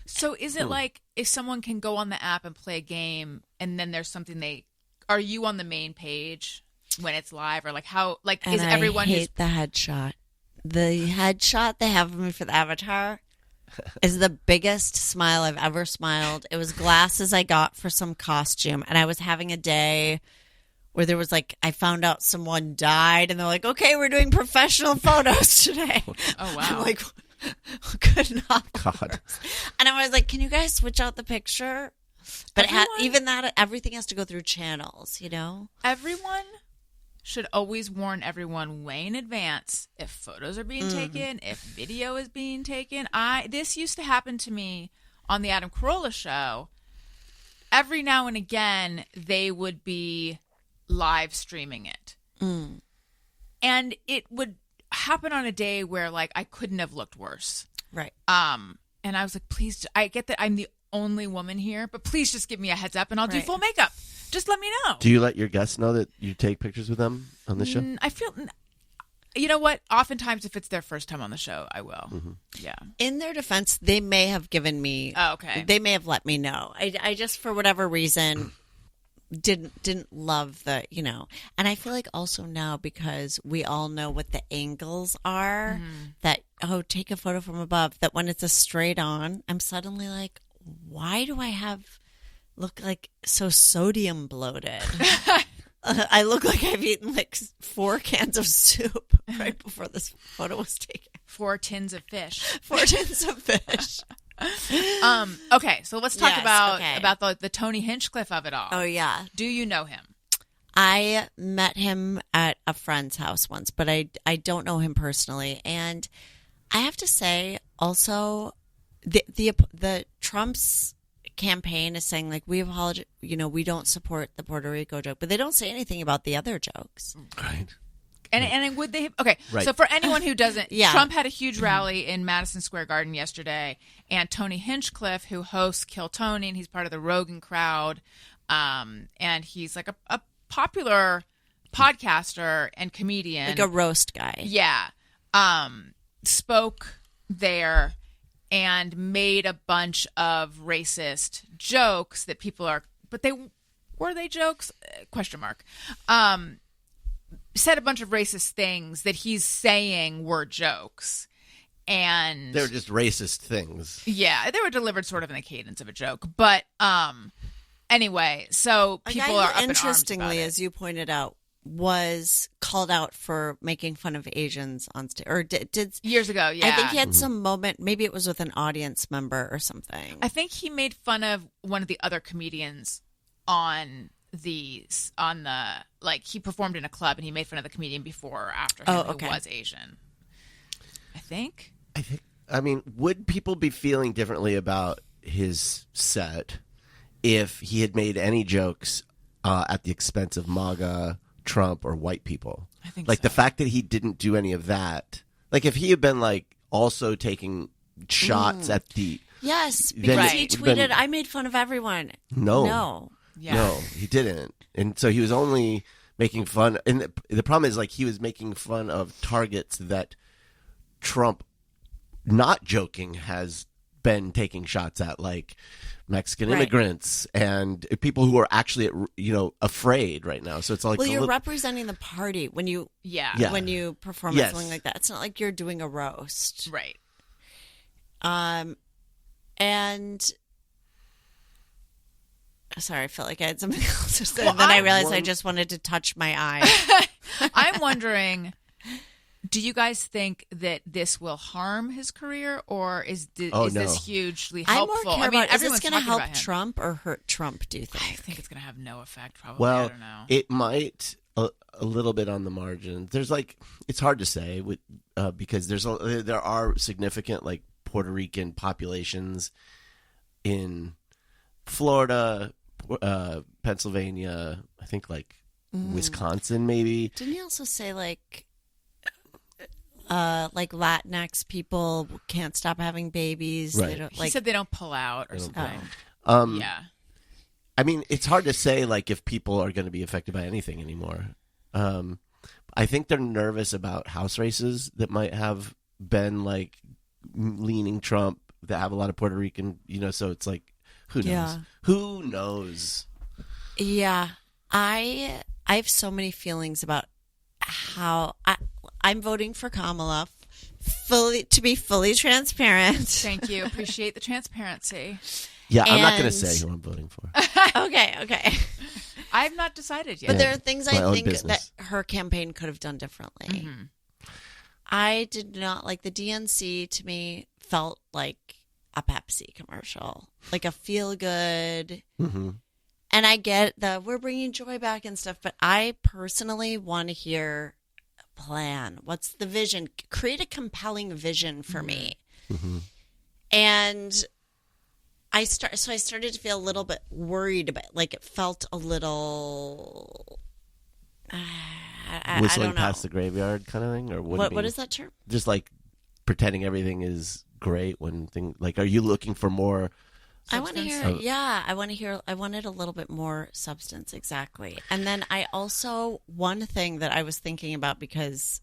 So is it like if someone can go on the app and play a game, and then there's something are you on the main page when it's live, or like how like And is everyone I who's hate the headshot. The headshot they have of me for the avatar is the biggest smile I've ever smiled. It was glasses I got for some costume, and I was having a day where there was like, I found out someone died, and they're like, okay, we're doing professional photos today. Oh, wow. I'm like, good enough. God. And I was like, can you guys switch out the picture? But Everyone- even that, everything has to go through channels, everyone should always warn everyone way in advance if photos are being taken, if video is being taken. This used to happen to me on the Adam Carolla show. Every now and again, they would be live streaming it. And it would happen on a day where like I couldn't have looked worse. Right. And And I was like, please, I get that I'm the only woman here, but please just give me a heads up and I'll do Right. full makeup. Just let me know. Do you let your guests know that you take pictures with them on the show? I feel, you know what? Oftentimes, if it's their first time on the show, I will. Mm-hmm. Yeah. In their defense, they may have given me. Oh, okay. They may have let me know. I just, for whatever reason, didn't love the, and I feel like also now, because we all know what the angles are, that take a photo from above, that when it's a straight on, I'm suddenly like, why do I look like so sodium bloated? I look like I've eaten like 4 cans of soup right before this photo was taken. 4 tins of fish. 4 tins of fish. Okay, so let's talk Yes, about the Tony Hinchcliffe of it all. Oh yeah. Do you know him? I met him at a friend's house once, but I don't know him personally. And I have to say, also, the Trump's campaign is saying, like, we apologize, we don't support the Puerto Rico joke, but they don't say anything about the other jokes. Right. And would they? Okay, Right. So for anyone who doesn't, Yeah. Trump had a huge rally in Madison Square Garden yesterday, and Tony Hinchcliffe, who hosts Kill Tony, and he's part of the Rogan crowd, and he's like a popular podcaster and comedian, Like a roast guy. yeah, spoke there and made a bunch of racist jokes that people are, but were they jokes? Question mark. Said a bunch of racist things that he's saying were jokes. And They're just racist things. yeah, they were delivered sort of in the cadence of a joke. But anyway, so A people guy are who, up in arms about interestingly, it. as you pointed out, was called out for making fun of Asians on stage, or did Years ago, yeah. I think he had some moment. Maybe it was with an audience member or something. I think he made fun of one of the other comedians on the like, he performed in a club and he made fun of the comedian before or after him okay. who was Asian. I think. I mean, would people be feeling differently about his set if he had made any jokes at the expense of MAGA, Trump, or white people? I think like so. the fact that he didn't do any of that. Like if he had been like also taking shots at the Yes, Then because Right. he it would've been- tweeted, "I made fun of everyone." no. Yeah. No, he didn't. And so he was only making fun. And the problem is, like, he was making fun of targets that Trump, not joking, has been taking shots at, like Mexican Right. immigrants and people who are actually, afraid right now. So it's like, Well, a you're little- representing the party when you Yeah. Yeah. when you perform Yes. something like that. It's not like you're doing a roast. Right. And sorry, I felt like I had something else to say. Well, then I I'm realized I one- just wanted to touch my eye. I'm wondering, do you guys think that this will harm his career, or is Oh, this no. hugely I helpful? more care I mean, about, is this everyone's going to talking help about him. Trump or hurt Trump, do you I think? think it's going to have no effect, probably. I well, don't know. it might a little bit on the margins. There's it's hard to say because there are significant like Puerto Rican populations in Florida, Pennsylvania, I think like Wisconsin maybe. Didn't he also say like Latinx people can't stop having babies? Right. They don't, He said they don't pull out or don't something. Yeah. I mean, it's hard to say like if people are going to be affected by anything anymore. I think they're nervous about House races that might have been like leaning Trump, that have a lot of Puerto Rican, so it's like, who knows? Yeah. Who knows? Yeah, I have so many feelings about how I'm voting for Kamala, to be fully transparent. Thank you. Appreciate the transparency. Yeah, I'm not going to And- say who I'm voting for. Okay. I've not decided yet. But there are things My I own think business. that her campaign could have done differently. I did not like the DNC. To me, felt like a Pepsi commercial, like a feel good. Mm-hmm. And I get that we're bringing joy back and stuff, but I personally want to hear a plan. What's the vision? Create a compelling vision for me. Mm-hmm. And I started to feel a little bit worried about, like, it felt a little. I Whistling don't know. past the graveyard kind of thing, or what? Do you What mean? is that term? Just like pretending everything is great when things like, are you looking for more? I want to hear, yeah, I wanted a little bit more substance, exactly. And then one thing that I was thinking about, because,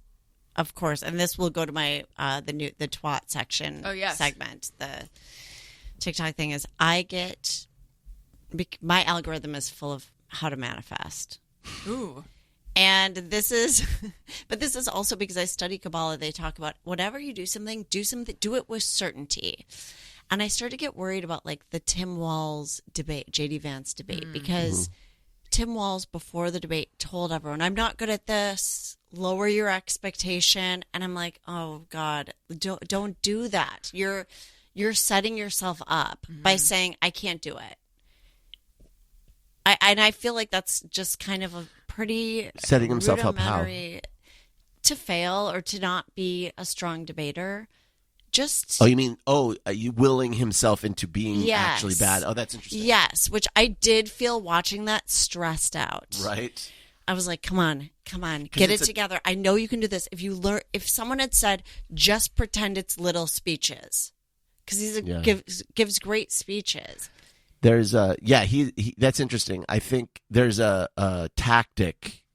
of course, and this will go to my, the twat section segment, the TikTok thing is, my algorithm is full of how to manifest. Ooh. And this is also because I study Kabbalah. They talk about whenever you do something, do it with certainty. And I started to get worried about like the Tim Walz debate, JD Vance debate, because Tim Walz before the debate told everyone, I'm not good at this, lower your expectation. And I'm like, oh God, don't do that. You're setting yourself up by saying, I can't do it. I feel like that's just kind of a pretty setting himself up how? To fail or to not be a strong debater. Are you willing himself into being actually bad? Oh, that's interesting. Yes, which I did feel watching that stressed out. Right. I was like, come on, get it together. I know you can do this. If someone had said, just pretend it's little speeches, because gives great speeches. There's that's interesting. I think there's a tactic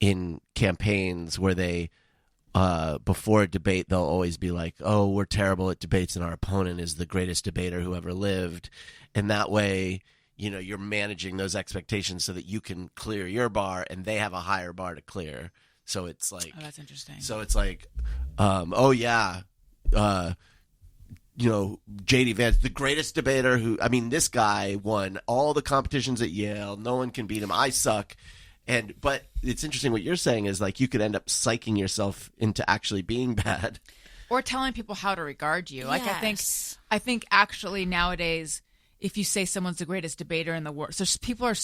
in campaigns where they, before a debate, they'll always be like, oh, we're terrible at debates and our opponent is the greatest debater who ever lived. And that way, you're managing those expectations so that you can clear your bar and they have a higher bar to clear. So it's like, oh, that's interesting. So it's like, JD Vance, the greatest debater this guy won all the competitions at Yale. No one can beat him. I suck. But it's interesting what you're saying is like you could end up psyching yourself into actually being bad, or telling people how to regard you. Like yes. I think actually nowadays, if you say someone's the greatest debater in the world, so people have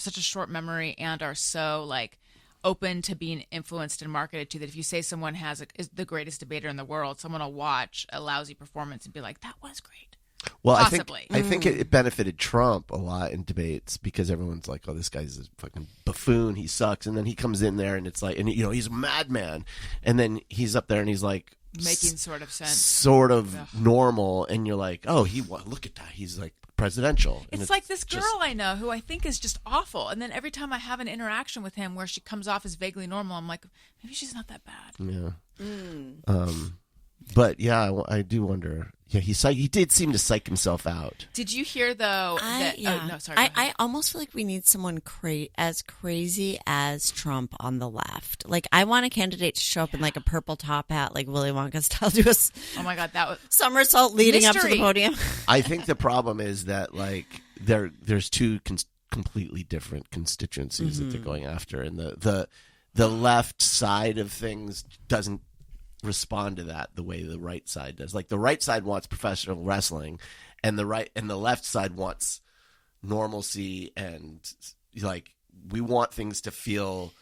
such a short memory and are so like open to being influenced and marketed to that if you say someone is the greatest debater in the world, someone will watch a lousy performance and be like, that was great. Well, possibly. I think it benefited Trump a lot in debates because everyone's like, oh, this guy's a fucking buffoon. He sucks. And then he comes in there and it's like, and he's a madman. And then he's up there and he's like, making sort of sense. Sort of normal. And you're like, oh, look at that. He's like presidential. And it's like this girl I know who I think is just awful. And then every time I have an interaction with him where she comes off as vaguely normal, I'm like, maybe she's not that bad. Yeah. But yeah, I do wonder. Yeah, he did seem to psych himself out. Did you hear though? I almost feel like we need someone as crazy as Trump on the left. Like I want a candidate to show up in like a purple top hat, like Willy Wonka style, do a oh my God, that was somersault leading up to the podium. I think the problem is that like there's two completely different constituencies that they're going after, and the left side of things doesn't respond to that the way the right side does. Like the right side wants professional wrestling, and the left side wants normalcy, and like we want things to feel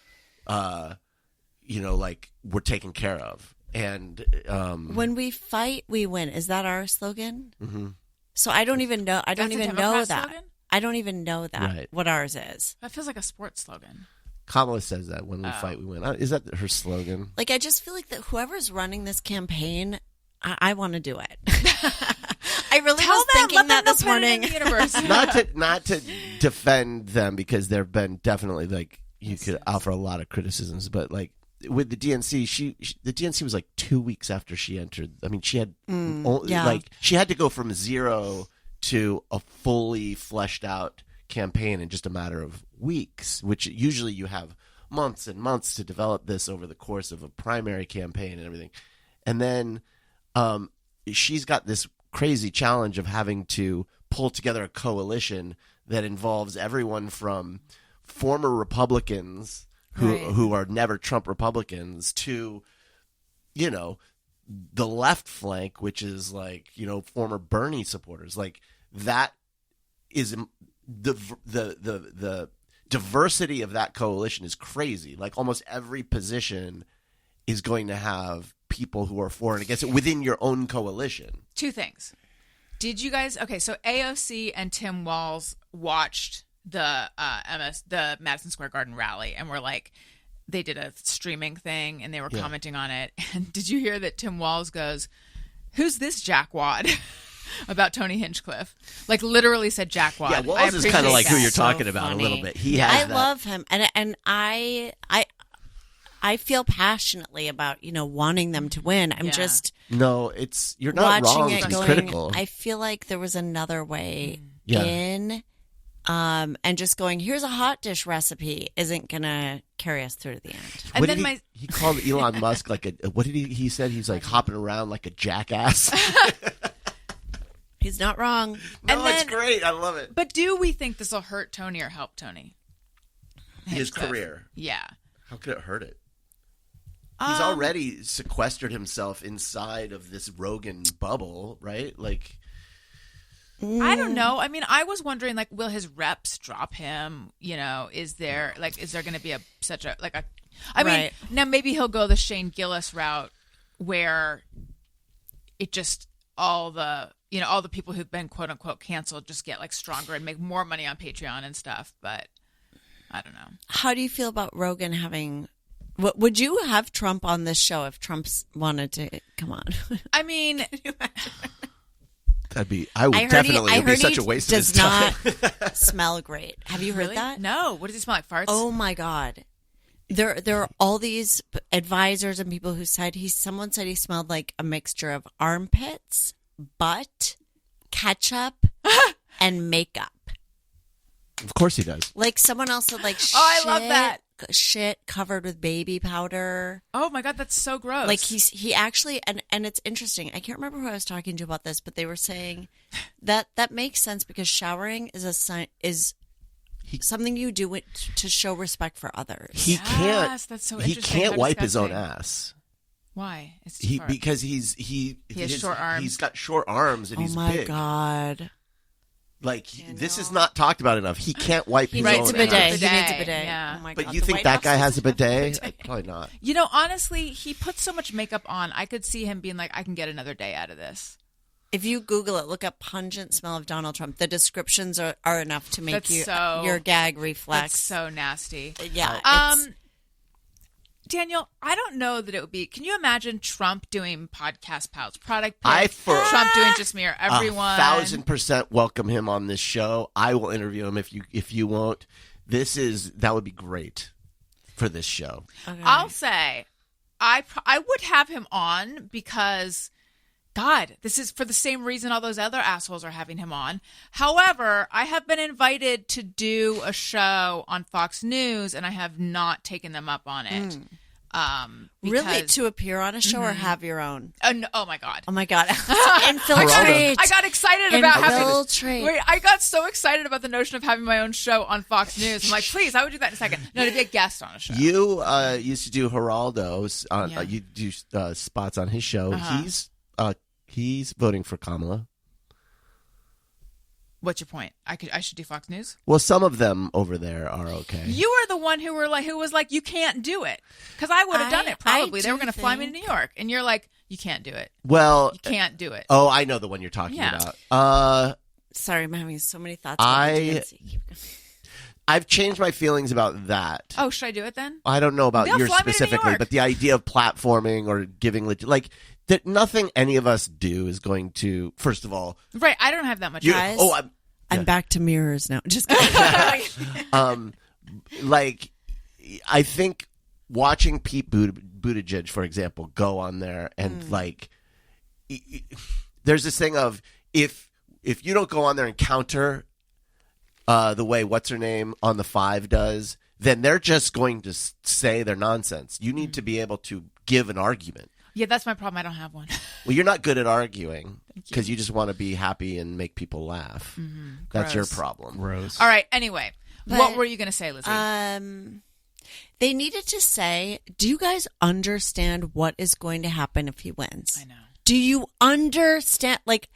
like we're taken care of. And when we fight, we win. Is that our slogan? Mm-hmm. So I don't even know. I don't even know that. Slogan? I don't even know that. Right. What ours is. That feels like a sports slogan. Kamala says that when we fight, we win. Is that her slogan? Like, I just feel like that whoever's running this campaign, I want to do it. I really was thinking that this morning. Not to defend them, because there have been definitely like you could offer a lot of criticisms, but like with the DNC, the DNC was like 2 weeks after she entered. I mean, she had she had to go from zero to a fully fleshed out campaign in just a matter of weeks, which usually you have months and months to develop this over the course of a primary campaign and everything. And then she's got this crazy challenge of having to pull together a coalition that involves everyone from former Republicans who are never Trump Republicans to, the left flank, which is like, former Bernie supporters. Like that is the diversity of that coalition is crazy. Like almost every position is going to have people who are for and against it within your own coalition. Two things. Did you guys? Okay, so AOC and Tim Walz watched the Madison Square Garden rally, and were like, they did a streaming thing, and they were commenting on it. And did you hear that Tim Walz goes, Who's this jackwad? About Tony Hinchcliffe. Like, literally said jackwad. Yeah, Walls is kind of like who you're talking about funny. a little bit. He has that. love him, and I feel passionately about wanting them to win. I'm just No, you're not watching wrong it to be going. critical. I feel like there was another way Yeah. in, and just going, here's a hot dish recipe isn't gonna carry us through to the end. And What then did he called Elon Musk like a what did he said he's like hopping around like a jackass. He's not wrong. No, And then- it's great. I love it. But do we think this will hurt Tony or help Tony? His Hinchcliffe. career. Yeah. How could it hurt it? He's already sequestered himself inside of this Rogan bubble, right? Like, I don't know. I mean, I was wondering, like, will his reps drop him? Is there going to be I mean, Right. now maybe he'll go the Shane Gillis route where it just all the people who've been quote unquote canceled just get like stronger and make more money on Patreon and stuff. But I don't know. How do you feel about Rogan having? Would you have Trump on this show if Trump wanted to come on? I mean, I would definitely. It'd be such he a waste of his does time. not smell great. Have you heard really? that? No. What does he smell like? Farts? Oh my God. There are all these advisors and people who said someone said he smelled like a mixture of armpits, butt, ketchup, and makeup. Of course he does. Like someone else said like I love that. shit covered with baby powder. Oh my God, that's so gross. Like he actually and it's interesting. I can't remember who I was talking to about this, but they were saying that makes sense because showering is a sign something you do to show respect for others. He can't. That's so he interesting. can't How wipe his own disgusting. ass. Why? It's too far. Because he has short arms. He's got short arms and Oh he's my big. God. Like this is not talked about enough. He can't wipe his Right, own it's a ass. bidet. Bidet, He needs a bidet. yeah. Oh my But God. you The think White that House guy has a doesn't have bidet? Probably not. Honestly, he puts so much makeup on. I could see him being like, I can get another day out of this. If you Google it, look up pungent smell of Donald Trump. The descriptions are enough to make your gag reflex. That's so nasty. Yeah. it's- Daniel, I don't know that it would be. Can you imagine Trump doing podcast pals, product I pick, for Trump doing just me or everyone? 1,000% welcome him on this show. I will interview him if you won't. That would be great for this show. Okay. I'll say, I would have him on because, God, this is for the same reason all those other assholes are having him on. However, I have been invited to do a show on Fox News, and I have not taken them up on it. Really? Because- To appear on a show or have your own? No, oh my God. Oh my God. Infiltrate. I got excited about Infiltrate. having. Wait, I got so excited about the notion of having my own show on Fox News. I'm like, please, I would do that in a second. No, to be a guest on a show. You used to do Geraldo's. Yeah. You do spots on his show. Uh-huh. He's voting for Kamala. What's your point? I should do Fox News. Well, some of them over there are okay. You were the one who was like, you can't do it, because I would have done it probably. They were going to fly me to New York, and you're like, you can't do it. Well, You can't do it. oh, I know the one you're talking Yeah. about. Sorry, I'm having so many thoughts. About the DNC. I've changed my feelings about that. Oh, should I do it then? I don't know about They'll yours fly me to New specifically, York. but the idea of platforming or giving like that, nothing any of us do is going to. First of all, Right. I don't have that much. you, Guys, oh, I'm back to mirrors now. Just kidding. like I think watching Pete Buttigieg, for example, go on there and like, there's this thing of if you don't go on there and counter the way what's her name on the 5 does, then they're just going to say they're nonsense. You need to be able to give an argument. Yeah, that's my problem. I don't have one. Well, you're not good at arguing because you just want to be happy and make people laugh. That's your Gross. problem. Gross. All right. Anyway, But- what were you going to say, Lizzie? They needed to say, do you guys understand what is going to happen if he wins? I know. Do you understand? Like,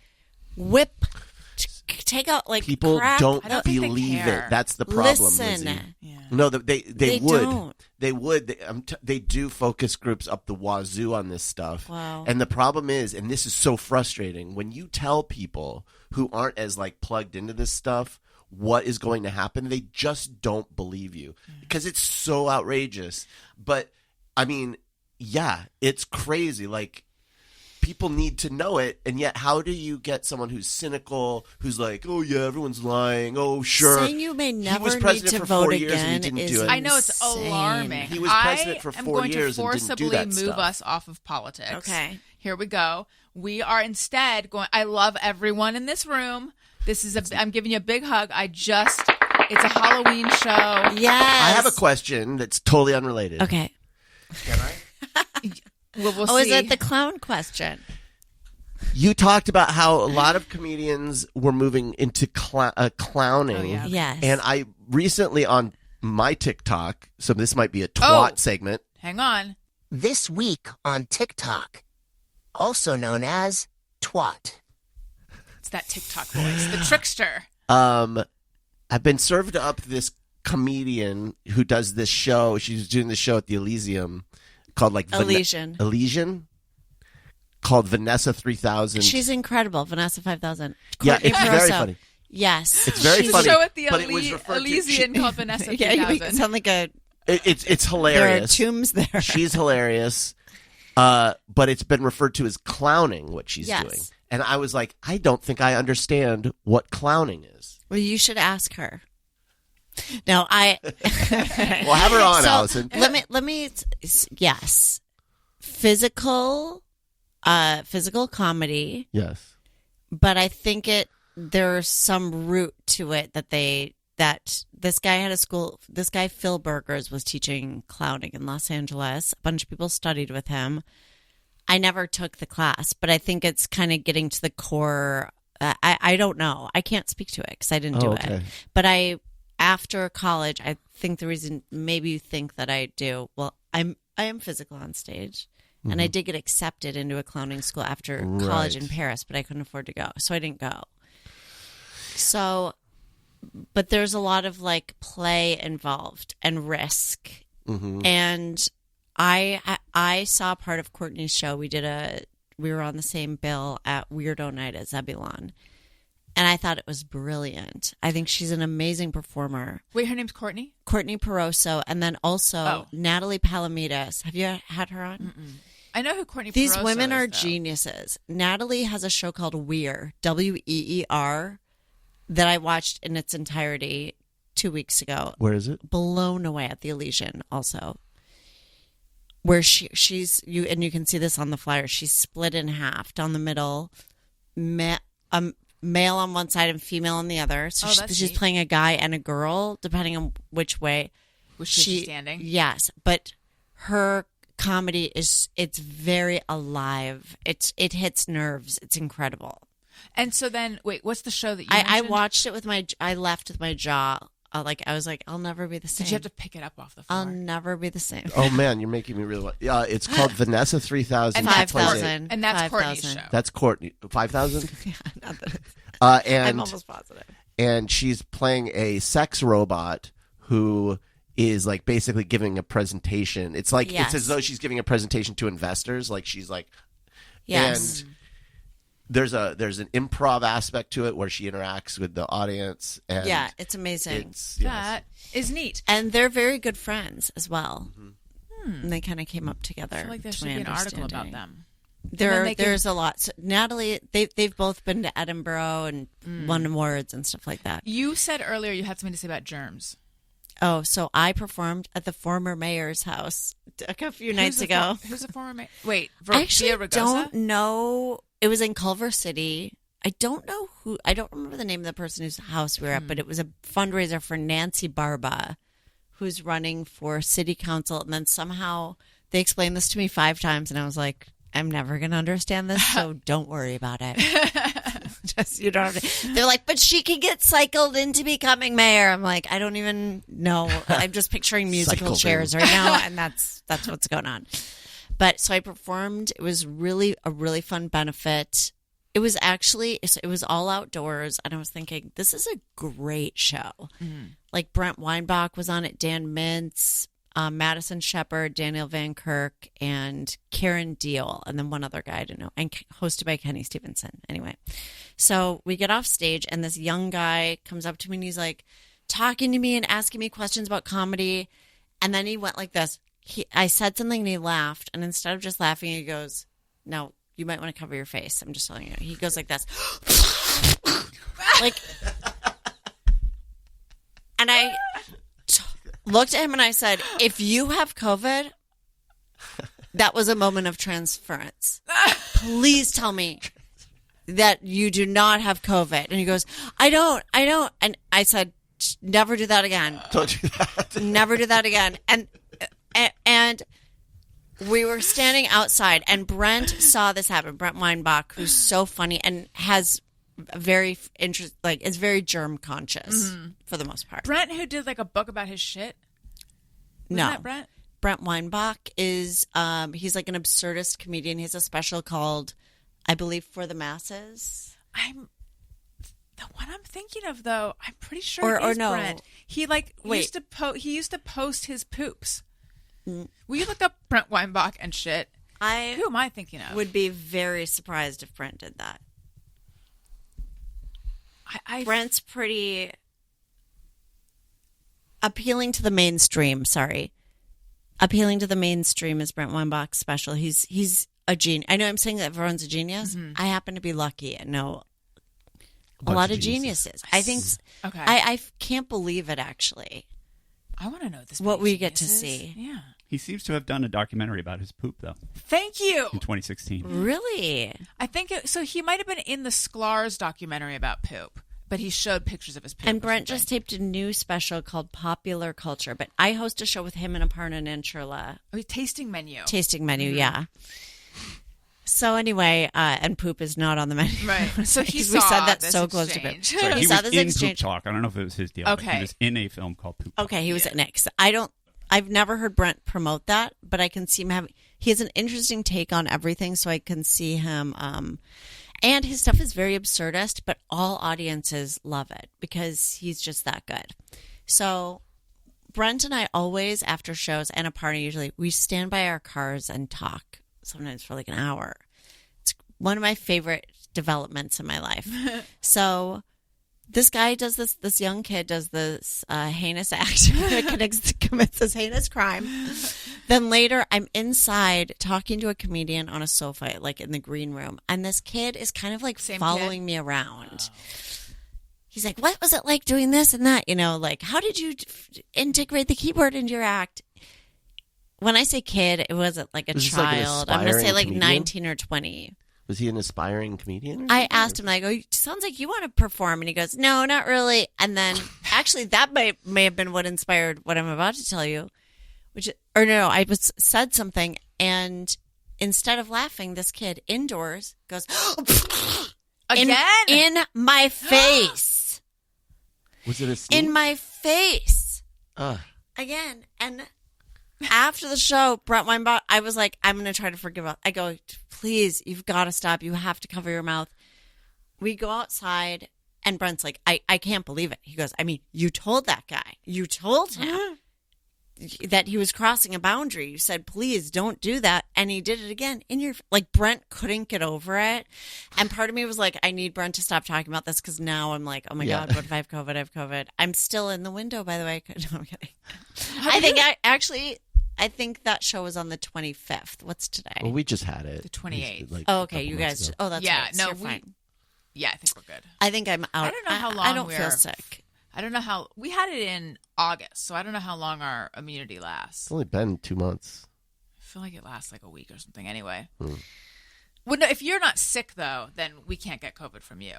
take out, like, People crack. don't I don't think they believe care. it. That's the problem. Listen. Lizzie. Yeah. No, they They would. don't. They would. They do focus groups up the wazoo on this stuff. Wow. And the problem is, and this is so frustrating, when you tell people who aren't as like plugged into this stuff what is going to happen, they just don't believe you because it's so outrageous. But I mean, yeah, it's crazy. Like people need to know it, and yet how do you get someone who's cynical, who's like, oh yeah, everyone's lying, oh sure. Saying you may He never was need president to for vote 4 years and he again didn't is do it. I know it's insane. alarming. He was president for I am 4 going years to and didn't do forcibly that move stuff. us off of politics. Okay. Here we go. We are instead going. I love everyone in this room. This is I'm giving you a big hug. It's a Halloween show. Yes. I have a question that's totally unrelated. Okay. Can I? We'll Oh, is see. it the clown question? You talked about how a lot of comedians were moving into clowning. Oh, yeah. Yes. And I recently on my TikTok, so this might be a twat segment. Hang on. This week on TikTok, also known as twat. It's that TikTok voice, the trickster. I've been served up this comedian who does this show. She's doing this show at the Elysium called like Elysian, called Vanessa 3000. She's incredible. Vanessa 5000. Yeah, Courtney it's very Peroso. funny. Yes. It's very She's funny. a show at the but it was referred to- Elysian called Vanessa Yeah, you make 3000. it sound like a. It's There are hilarious. tombs there. She's hilarious. But it's been referred to as clowning, what she's Yes. doing. And I was like, I don't think I understand what clowning is. Well, you should ask her. No, I. Well, have her on, So, Allison. Let me. Yes, physical comedy, Yes. but I think there's some root to it that this guy had a school. This guy Phil Burgers was teaching clowning in Los Angeles. A bunch of people studied with him. I never took the class, but I think it's kind of getting to the core. I don't know. I can't speak to it because I didn't do okay. it. But after college, I think the reason maybe you think that I do. Well, I am physical on stage, and I did get accepted into a clowning school after college in Paris, but I couldn't afford to go, so I didn't go. So, but there's a lot of like play involved and risk, and I saw part of Courtney's show. We were on the same bill at Weirdo Night at Zebulon. And I thought it was brilliant. I think she's an amazing performer. Wait, her name's Courtney? Courtney Peroso, and then also Natalie Palamides. Have you had her on? I know who Courtney These Peroso women are is, though. geniuses. Natalie has a show called Weir, Weer, that I watched in its entirety 2 weeks ago. Where is it? Blown away at the Elysian also. Where she's and you can see this on the flyer. She's split in half down the middle, male on one side and female on the other. So she's neat. playing a guy and a girl, depending on which way she's standing. Yes, but her comedy it's very alive. It hits nerves. It's incredible. And so then, wait, what's the show that you I mentioned? watched it I left with my jaw. I was like, I'll never be the same. Did you have to pick it up off the floor? I'll never be the same. Oh man, you're making me really want. Yeah, it's called Vanessa 3000. And She that's plays it. 5,000. And that's 5,000. Courtney's show. That's Courtney. 5,000. Yeah, not that I'm I'm almost positive. and she's playing a sex robot who is like basically giving a presentation. It's like Yes. it's as though she's giving a presentation to investors. Like she's like, Yes. and there's an improv aspect to it where she interacts with the audience. And Yeah, it's amazing. It's That is neat. And they're very good friends as well. And they kind of came up together. I feel like there to should my be an article about understanding. them. And then they can- There's a lot. So Natalie, they've both been to Edinburgh and won awards and stuff like that. You said earlier you had something to say about germs. Oh, so I performed at the former mayor's house a few nights ago. Who's the former mayor? Wait, I actually Via Ragosa? don't know. It was in Culver City. I don't know who. I don't remember the name of the person whose house we were at, but it was a fundraiser for Nancy Barba, who's running for city council. And then somehow they explained this to me 5 times, and I was like, I'm never going to understand this, so don't worry about it. Just you don't have to. They're like, but she could get cycled into becoming mayor. I'm like, I don't even know. I'm just picturing musical Cycled chairs in. right now, and that's what's going on. But so I performed. It was really a really fun benefit. It was all outdoors, and I was thinking, this is a great show. Like Brent Weinbach was on it, Dan Mintz, Madison Shepard, Daniel Van Kirk, and Karen Deal, and then one other guy I don't know, and hosted by Kenny Stevenson. Anyway, so we get off stage, and this young guy comes up to me, and he's like talking to me and asking me questions about comedy, and then he went like this. I said something, and he laughed, and instead of just laughing, he goes, "Now You might want to cover your face. I'm just telling you. He goes like this. Like, and I looked at him and I said, if you have COVID, that was a moment of transference. Please tell me that you do not have COVID. And he goes, I don't. And I said, never do that again. Don't do that. Never do that again. And we were standing outside, and Brent saw this happen. Brent Weinbach, who's so funny and has very is very germ conscious for the most part. Brent, who did like a book about his shit. No, Wasn't that Brent? Brent Weinbach is he's like an absurdist comedian. He has a special called, I believe, For the Masses. The one I'm thinking of, though, I'm pretty sure it is no. Brent. He used to post his poops. Will you look up Brent Weinbach and shit? Who am I thinking of? Would be very surprised if Brent did that. Brent's pretty appealing to the mainstream. Sorry, appealing to the mainstream is Brent Weinbach's special. He's a genius. I know I'm saying that everyone's a genius. I happen to be lucky and know a lot of geniuses. I think. Okay. I can't believe it. Actually, I want to know this. What we get to see. Yeah. He seems to have done a documentary about his poop, though, Thank you. in 2016. Really? I think so. He might have been in the Sklar's documentary about poop, but he showed pictures of his poop. And Brent just taped a new special called Popular Culture. But I host a show with him and Aparna Nancherla. Tasting menu. Tasting menu, yeah. So anyway, and poop is not on the menu. Right. So he we saw said that this so close to exchange. it. Sorry, He he saw was this in exchange. Poop Talk. I don't know if it was his deal. But Okay. he was in a film called Poop Talk. Okay, he was at Nick's. I've never heard Brent promote that, but I can see him he has an interesting take on everything, so I can see him and his stuff is very absurdist, but all audiences love it because he's just that good. So Brent and I always, after shows and a party usually, we stand by our cars and talk, sometimes for like an hour. It's one of my favorite developments in my life. So this guy does this young kid does this heinous act, commits this heinous crime. Then later I'm inside talking to a comedian on a sofa, like in the green room. And this kid is kind of like following me around. He's like, what was it like doing this and that? Like, how did you integrate the keyboard into your act? When I say kid, it wasn't like a child. I'm going to say like 19 or 20. Was he an aspiring comedian? I asked him, I go, sounds like you want to perform. And he goes, no, not really. And then actually that may have been what inspired what I'm about to tell you. I said something. And instead of laughing, this kid indoors goes, Again? In my face. Was it a sneak? In my face. Again. And after the show, Brent Weinbach, I was like, I'm going to try to forgive him. I go, please, you've got to stop. You have to cover your mouth. We go outside, and Brent's like, I can't believe it. He goes, I mean, you told that guy. You told him that he was crossing a boundary. You said, please don't do that. And he did it again. Brent couldn't get over it. And part of me was like, I need Brent to stop talking about this because now I'm like, oh my God, what if I have COVID? I have COVID. I'm still in the window, by the way. No, I'm kidding. I think that show was on the 25th. What's today? Well, we just had it. The 28th. Okay, you guys. Oh, that's yeah. right. No, so you're fine. Yeah, I think we're good. I think I'm out. I don't know how long I don't feel sick. I don't know how we had it in August, so I don't know how long our immunity lasts. It's only been 2 months. I feel like it lasts like a week or something. Anyway, well, no, if you're not sick though, then we can't get COVID from you.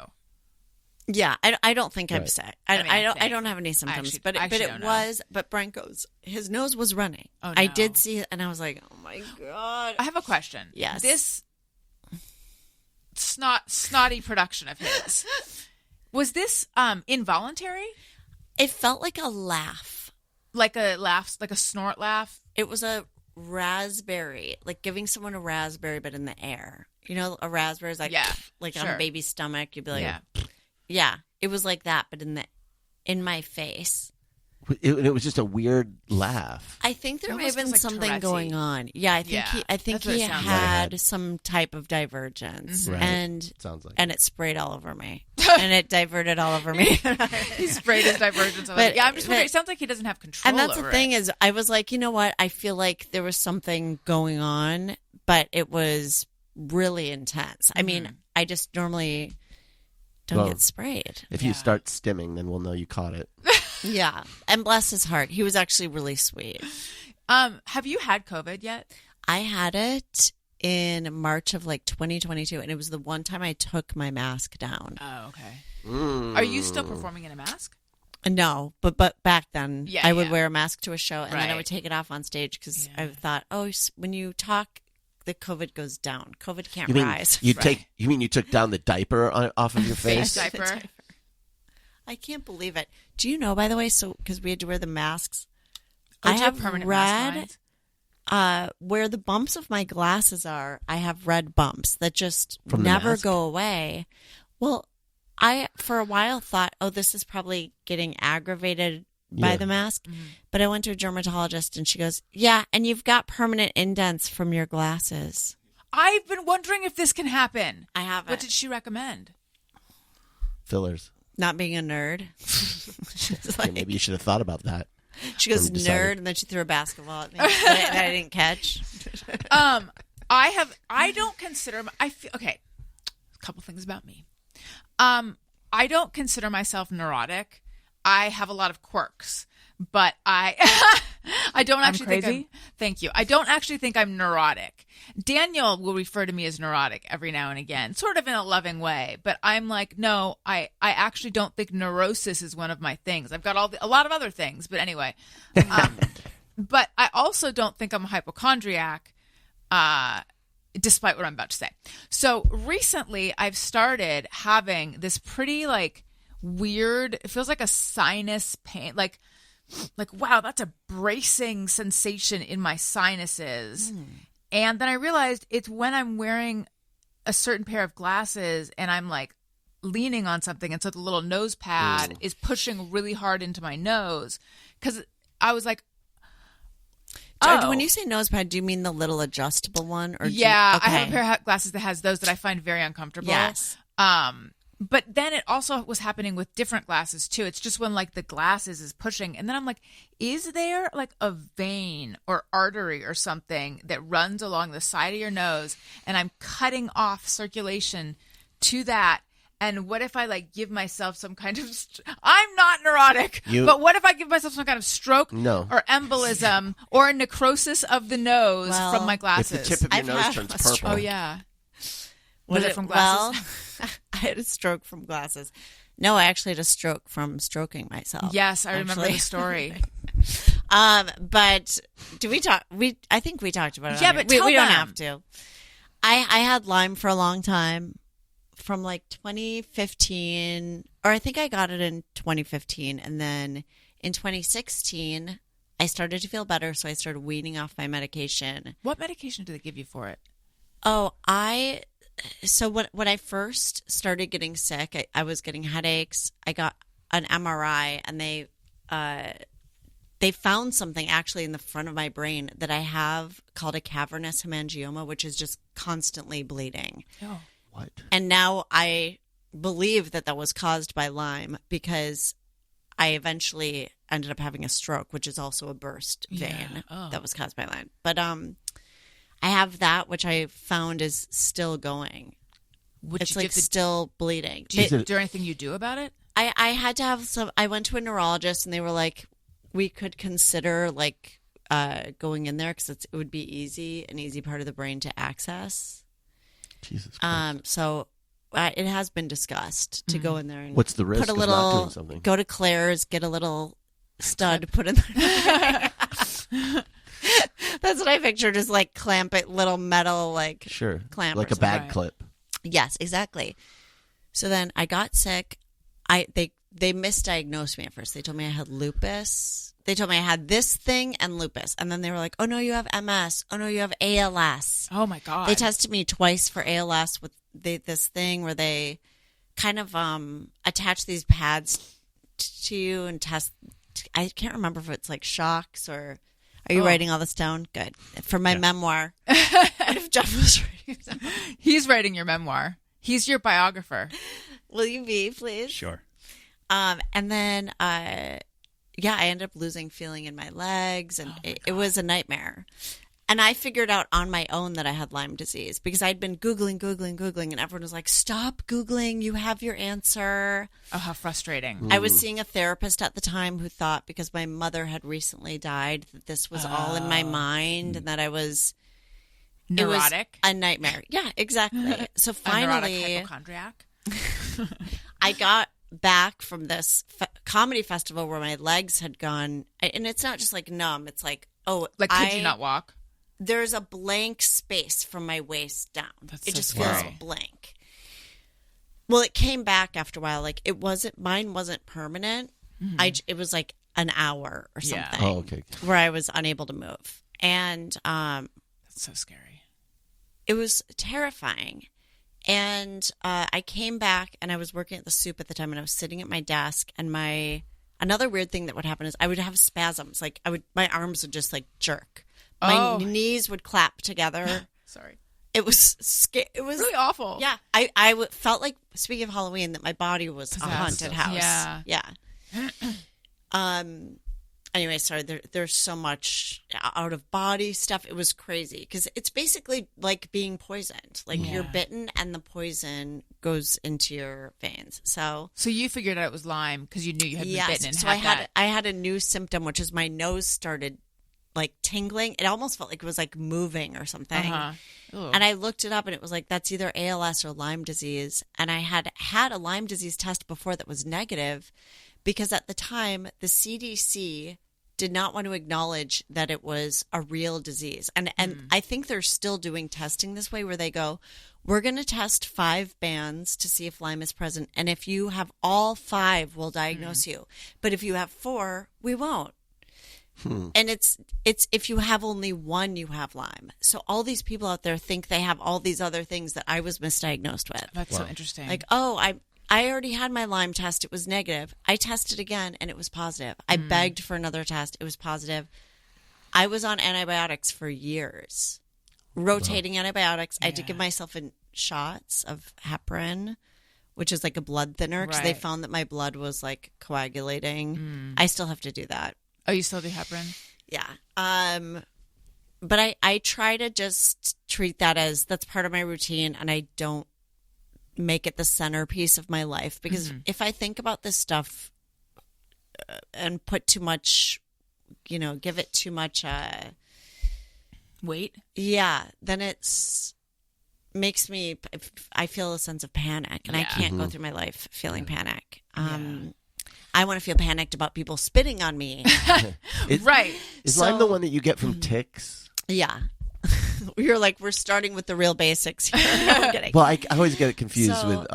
Yeah, I don't think I'm sick. I don't have any symptoms, actually, but it was. But Brent goes, his nose was running. Oh, no. I did see it, and I was like, oh my God. I have a question. Yes. This snotty production of his, was this involuntary? It felt like a laugh. Like a laugh, like a snort laugh? It was a raspberry, like giving someone a raspberry, but in the air. A raspberry is like, on a baby's stomach. You'd be like, yeah, it was like that, but in my face. It was just a weird laugh. I think there may have been like something Tourette's-y. going on. Yeah, I think he had some type of divergence, Right. and Sounds like and it sprayed all over me, and it diverted all over me. He sprayed his divergence. I'm just wondering. It sounds like he doesn't have control. And that's the over thing it. is, I was like, you know what? I feel like there was something going on, but it was really intense. I mean, I just normally don't get sprayed. If you start stimming, then we'll know you caught it. Yeah. And bless his heart, he was actually really sweet. Have you had COVID yet? I had it in March of like 2022, and it was the one time I took my mask down. Oh, okay. Are you still performing in a mask? No, but back then I would wear a mask to a show, and then I Right. would take it off on stage because I thought, oh, when you talk, the COVID goes down. COVID can't rise. You took down the diaper off of your face? Diaper. I can't believe it. Do you know, by the way, so because we had to wear the masks, Oh, I do you have have permanent mask red, lines? where the bumps of my glasses are, I have red bumps that just From the never mask? go away. Well, I, for a while, thought, oh, this is probably getting aggravated by Yeah. the mask. But I went to a dermatologist, and she goes, yeah, and you've got permanent indents from your glasses. I've been wondering if this can happen. I have What it. did she recommend? Fillers. Not being a nerd. She's Okay, like, maybe you should have thought about that. she goes, when you decided. nerd, and then she threw a basketball at me that I didn't catch. I don't consider I feel okay. A couple things about me. I don't consider myself neurotic. I have a lot of quirks, but I don't actually think crazy? thank you. I don't actually think I'm neurotic. Daniel will refer to me as neurotic every now and again, sort of in a loving way, but I'm like, no, I actually don't think neurosis is one of my things. I've got a lot of other things, but anyway. But I also don't think I'm a hypochondriac. Despite what I'm about to say. So recently I've started having this pretty like weird, it feels like a sinus pain, like wow, that's a bracing sensation in my sinuses. And then I realized it's when I'm wearing a certain pair of glasses and I'm like leaning on something, and so the little nose pad is pushing really hard into my nose, because I was like, When you say nose pad, do you mean the little adjustable one? Or yeah, okay. I have a pair of glasses that has those that I find very uncomfortable. Yes. But then it also was happening with different glasses too. It's just when like the glasses is pushing, and then I'm like, is there like a vein or artery or something that runs along the side of your nose, and I'm cutting off circulation to that? And what if I like give myself some kind of, I'm not neurotic, but what if I give myself some kind of stroke or embolism or necrosis of the nose from my If glasses? the tip of your nose turns purple. Oh yeah. Was it from glasses? Well, I had a stroke from glasses. No, I actually had a stroke from stroking myself. Yes, I remember the story. But do we talk? I think we talked about it. Yeah, on but here. tell we don't them. have to. I had Lyme for a long time, from like 2015, or I think I got it in 2015, and then in 2016 I started to feel better, so I started weaning off my medication. What medication do they give you for it? Oh, so when I first started getting sick, I was getting headaches. I got an MRI, and they found something actually in the front of my brain that I have called a cavernous hemangioma, which is just constantly bleeding. Oh. What? And now I believe that was caused by Lyme, because I eventually ended up having a stroke, which is also a burst vein that was caused by Lyme. But I have that, which I found is still going. It's like still bleeding. Is there anything you do about it? I had to have some. I went to a neurologist, and they were like, we could consider like going in there, because it would be an easy part of the brain to access. Jesus Christ. So it has been discussed to go in there and What's the risk put a of little, not doing something? Go to Claire's, get a little stud, put in there. That's what I pictured, is like clamp it, little metal like clamp, like or a bag Right. clip. Yes, exactly. So then I got sick. They misdiagnosed me at first. They told me I had lupus. They told me I had this thing and lupus. And then they were like, oh, no, you have MS. Oh, no, you have ALS. Oh my God. They tested me twice for ALS with this thing where they kind of attach these pads to you and test. I can't remember if it's like shocks or. Are you writing all this down? Good. For my memoir. What if Jeff was writing it down? He's writing your memoir. He's your biographer. Will you be, please? Sure. And then, I ended up losing feeling in my legs, and it was a nightmare. And I figured out on my own that I had Lyme disease because I'd been Googling, and everyone was like, stop Googling. You have your answer. Oh, how frustrating. I was seeing a therapist at the time who thought because my mother had recently died that this was all in my mind and that I was... Neurotic. It was a nightmare. Yeah, exactly. So finally... A neurotic hypochondriac. I got back from this comedy festival where my legs had gone... And it's not just like numb. It's like, Like, could you not walk? There's a blank space from my waist down. It just feels blank. Well, it came back after a while. Like mine wasn't permanent. It was like an hour or something. Oh, okay. Where I was unable to move. And that's so scary. It was terrifying. And I came back and I was working at the soup at the time and I was sitting at my desk and another weird thing that would happen is I would have spasms. Like my arms would just like jerk. My knees would clap together. Sorry. It was scary. It was really awful. Yeah. I felt like, speaking of Halloween, that my body was a haunted house. Yeah. Anyway, sorry. There's so much out of body stuff. It was crazy because it's basically like being poisoned. Like you're bitten and the poison goes into your veins. So you figured out it was Lyme because you knew you had been bitten. And so I had a new symptom, which is my nose started like tingling. It almost felt like it was like moving or something. And I looked it up and it was like, that's either ALS or Lyme disease. And I had a Lyme disease test before that was negative because at the time the CDC did not want to acknowledge that it was a real disease. And I think they're still doing testing this way where they go, we're going to test 5 bands to see if Lyme is present. And if you have all 5, we'll diagnose you. But if you have 4, we won't. And it's if you have only 1, you have Lyme. So all these people out there think they have all these other things that I was misdiagnosed with. That's so interesting. Like, I already had my Lyme test. It was negative. I tested again, and it was positive. I begged for another test. It was positive. I was on antibiotics for years, rotating antibiotics. I had to give myself shots of heparin, which is like a blood thinner, because they found that my blood was like coagulating. I still have to do that. Oh, you still do heparin? Yeah. But I try to just treat that as that's part of my routine, and I don't make it the centerpiece of my life because if I think about this stuff and put too much, give it too much weight, then it's makes me. I feel a sense of panic, and I can't go through my life feeling panic. I want to feel panicked about people spitting on me. Right. Is Lyme the one that you get from ticks? Yeah. You're like, we're starting with the real basics here. I'm kidding. Well, I always get it confused with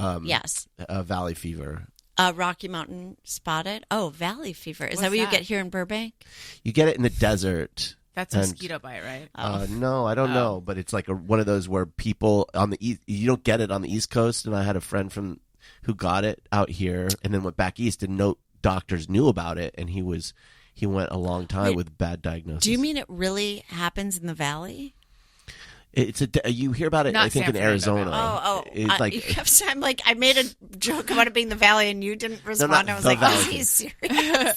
valley fever. Rocky Mountain spotted. Oh, valley fever. Is that what you get here in Burbank? You get it in the desert. That's a mosquito bite, right? No, I don't know. But it's like one of those where people on the East, you don't get it on the East Coast. And I had a friend who got it out here and then went back east, and no doctors knew about it. And he went a long time with bad diagnosis. Do you mean it really happens in the valley? You hear about it, Not I think, in Arizona. It's like, you kept saying, like, I made a joke about it being the valley, and you didn't respond. I was like, oh, he's serious.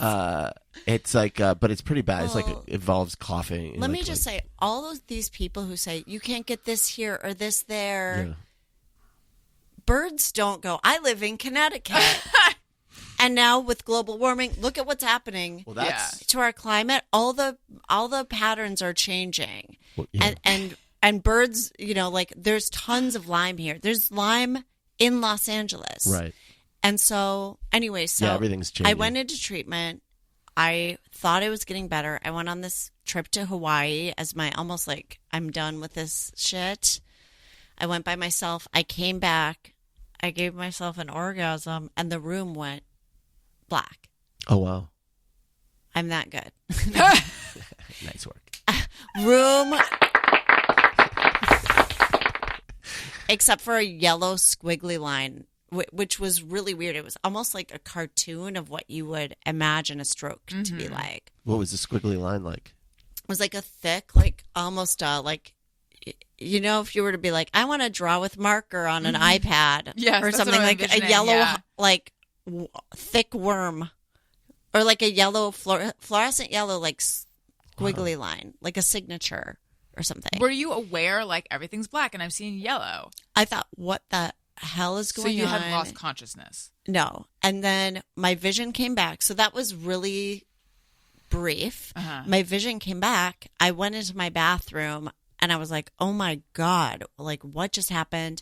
It's like, but it's pretty bad. It's like it involves coughing. Let me just say, all of these people who say you can't get this here or this there, birds don't go. I live in Connecticut. And now with global warming, look at what's happening to our climate. All the patterns are changing, and birds. Like there's tons of Lyme here. There's Lyme in Los Angeles, right? And so anyway, everything's changing. I went into treatment. I thought I was getting better. I went on this trip to Hawaii as my almost like I'm done with this shit. I went by myself. I came back. I gave myself an orgasm, and the room went black. Oh, wow. I'm that good. Nice work. Room. Except for a yellow squiggly line, which was really weird. It was almost like a cartoon of what you would imagine a stroke to be like. What was the squiggly line like? It was like a thick, like almost like, if you were to be like, I want to draw with marker on an iPad or something, like a yellow, like thick worm, or like a yellow fluorescent yellow, like squiggly line, like a signature or something. Were you aware, like, everything's black and I'm seeing yellow? I thought, what the hell is going on? So you had lost consciousness. No. And then my vision came back. So that was really brief. My vision came back. I went into my bathroom and I was like, oh my God, like what just happened?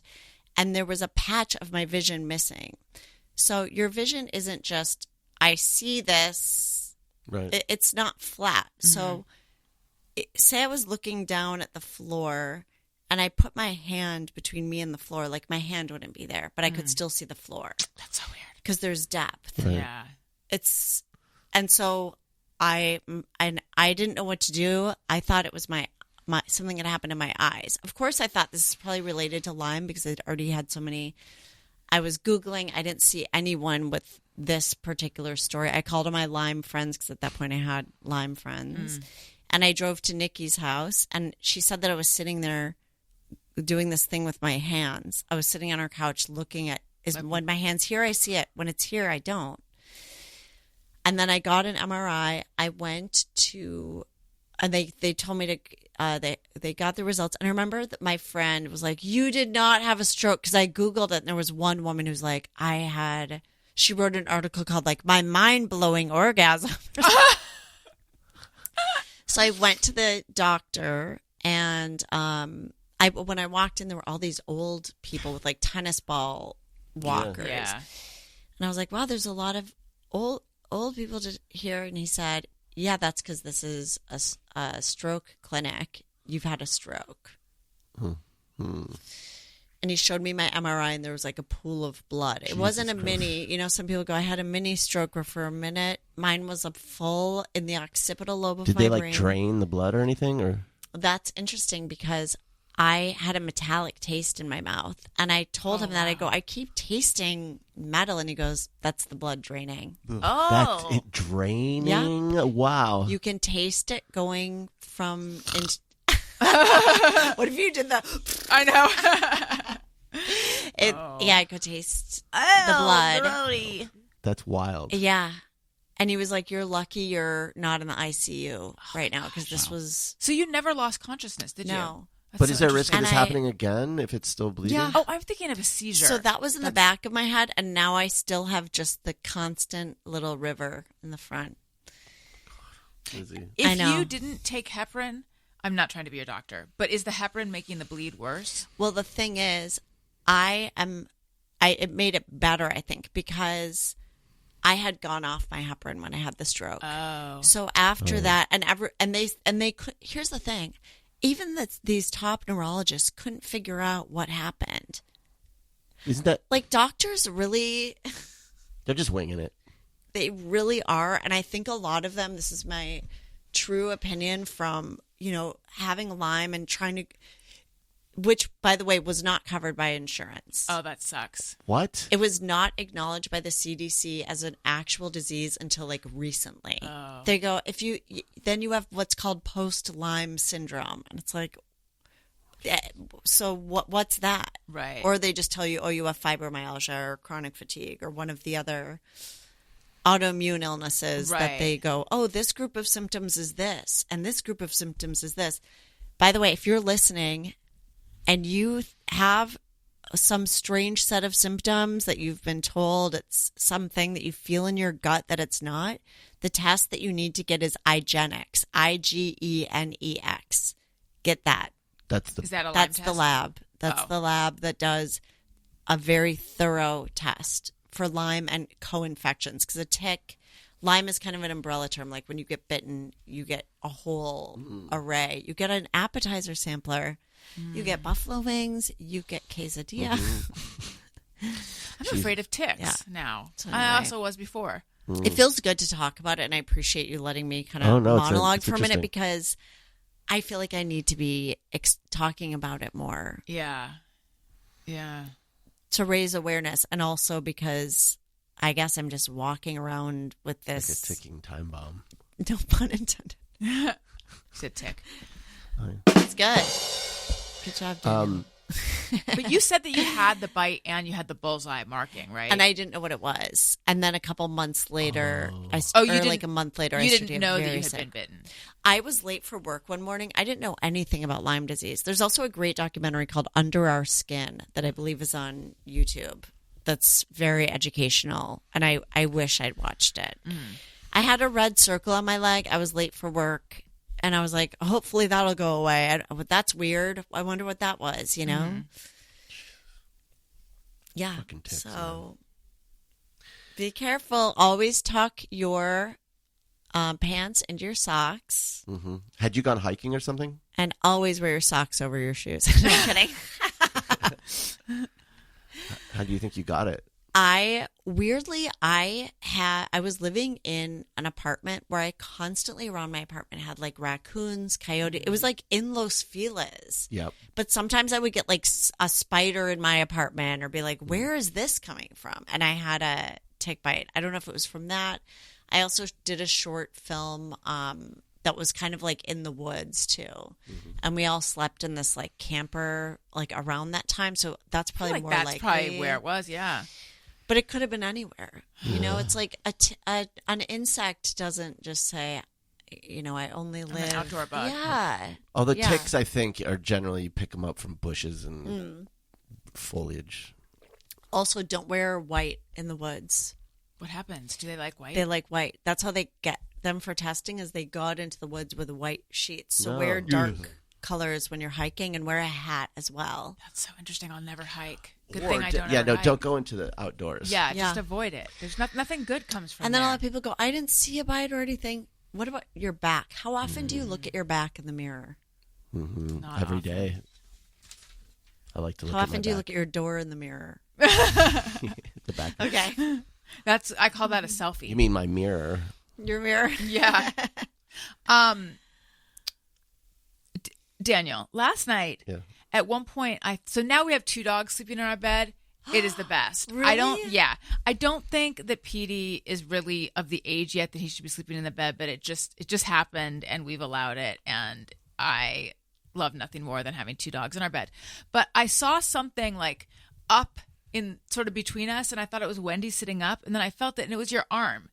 And there was a patch of my vision missing. So your vision isn't just, I see this. Right. It's not flat. So say I was looking down at the floor and I put my hand between me and the floor, like my hand wouldn't be there, but I could still see the floor. That's so weird. Because there's depth. Right. Yeah. And so I didn't know what to do. I thought it was my something had happened in my eyes. Of course, I thought this is probably related to Lyme because I'd already had so many. I was Googling. I didn't see anyone with this particular story. I called all my Lyme friends because at that point I had Lyme friends. And I drove to Nikki's house and she said that I was sitting there doing this thing with my hands. I was sitting on her couch looking at, when my hand's here, I see it. When it's here, I don't. And then I got an MRI. I went to, and they told me to, they got the results. And I remember that my friend was like, you did not have a stroke. Because I Googled it and there was one woman who's like, she wrote an article called like, my mind-blowing orgasm. So I went to the doctor and when I walked in, there were all these old people with like tennis ball walkers. Yeah. And I was like, wow, there's a lot of old people here. And he said, yeah, that's because this is a stroke clinic. You've had a stroke. And he showed me my MRI and there was like a pool of blood. It wasn't a mini, some people go, I had a mini stroke where for a minute, mine was a full in the occipital lobe of my brain. Did they like drain the blood or anything? Or that's interesting because I had a metallic taste in my mouth. And I told him that. I go, I keep tasting metal. And he goes, that's the blood draining. That's it draining? Yeah. Wow. You can taste it going from... What if you did that? I know. Yeah, I could taste the blood. Bloody. That's wild. Yeah. And he was like, you're lucky you're not in the ICU right now because this was... So you never lost consciousness, did you? No. That's But so is there a risk of And this I- happening again if it's still bleeding? Yeah. Oh, I'm thinking of a seizure. So that was in the back of my head, and now I still have just the constant little river in the front. Lizzy. If I know. you didn't take heparin, I'm not trying to be a doctor, but is the heparin making the bleed worse? Well, the thing is, it made it better, I think, because I had gone off my heparin when I had the stroke. Oh. So after that, and they could, here's the thing, even these top neurologists couldn't figure out what happened. Isn't that... Like doctors really, They're just winging it. they really are, and I think a lot of them. This is my true opinion from having Lyme and trying to, which by the way was not covered by insurance. Oh, that sucks. What? It was not acknowledged by the CDC as an actual disease until like recently. Oh. They go, then you have what's called post-Lyme syndrome. And it's like, so what's that? Right. Or they just tell you, oh, you have fibromyalgia or chronic fatigue or one of the other autoimmune illnesses that Right. they go, oh, this group of symptoms is this and this group of symptoms is this. By the way, if you're listening and you have some strange set of symptoms that you've been told it's something that you feel in your gut that it's not, the test that you need to get is IGeneX, IGENEX. Get that. Is that a lab That's test? the lab. That's Oh. the lab that does a very thorough test for Lyme and co-infections. Because Lyme is kind of an umbrella term. Like when you get bitten, you get a whole array. You get an appetizer sampler. You get buffalo wings. You get quesadilla. I'm afraid of ticks now. So I anyway. also was before. It feels good to talk about it, and I appreciate you letting me kind of Oh, no, monologue it's for a minute interesting. because I feel like I need to be talking about it more Yeah. Yeah. to raise awareness, and also because I guess I'm just walking around with Like this. a ticking time bomb. No pun intended. Said tick. It's good. Good job, Daniel. But you said that you had the bite and you had the bullseye marking, right? And I didn't know what it was. And then a couple months later, you or didn't, like a month later, I you started didn't getting know that very you had sick. been bitten. I was late for work one morning. I didn't know anything about Lyme disease. There's also a great documentary called Under Our Skin that I believe is on YouTube. That's very educational, and I wish I'd watched it. I had a red circle on my leg. I was late for work, and I was like, hopefully that'll go away. But that's weird. I wonder what that was, you know? Yeah. Fucking ticks, So be careful. Always tuck your pants into your socks. Mm-hmm. Had you gone hiking or something? And always wear your socks over your shoes. No, I'm kidding. How do you think you got it? I was living in an apartment where I constantly around my apartment had like raccoons, coyote. It was like in Los Feliz. Yep. But sometimes I would get like a spider in my apartment or be like, where is this coming from? And I had a tick bite. I don't know if it was from that. I also did a short film that was kind of like in the woods too. And we all slept in this like camper like around that time. So that's I feel probably like more that's likely. probably where it was, yeah. But it could have been anywhere. You know, it's like an insect doesn't just say, you know, I only I'm live. an outdoor bug. Yeah. All the Yeah. ticks, I think, are generally you pick them up from bushes and foliage. Also, don't wear white in the woods. What happens? Do they like white? They like white. That's how they get them for testing is they go out into the woods with white sheets. So No. wear dark colors when you're hiking and wear a hat as well. That's so interesting. I'll never hike. Good Or thing I don't yeah, ever no, hike. don't go into the outdoors. Yeah, Yeah. just avoid it. There's nothing good comes from And then a there. lot of people go, I didn't see a bite or anything. What about your back? How often do you look at your back in the mirror? Not Every often. day. I like to look How at often my do you back. look at your door in the mirror? the back. Okay. I call that a selfie. You mean my mirror? Your mirror? Yeah. Daniel, last night, Yeah. at one point, so now we have 2 dogs sleeping in our bed. It is the best. I don't think that Petey is really of the age yet that he should be sleeping in the bed, but it just happened and we've allowed it. And I love nothing more than having 2 dogs in our bed. But I saw something like up in sort of between us, and I thought it was Wendy sitting up, and then I felt it, and it was your arm.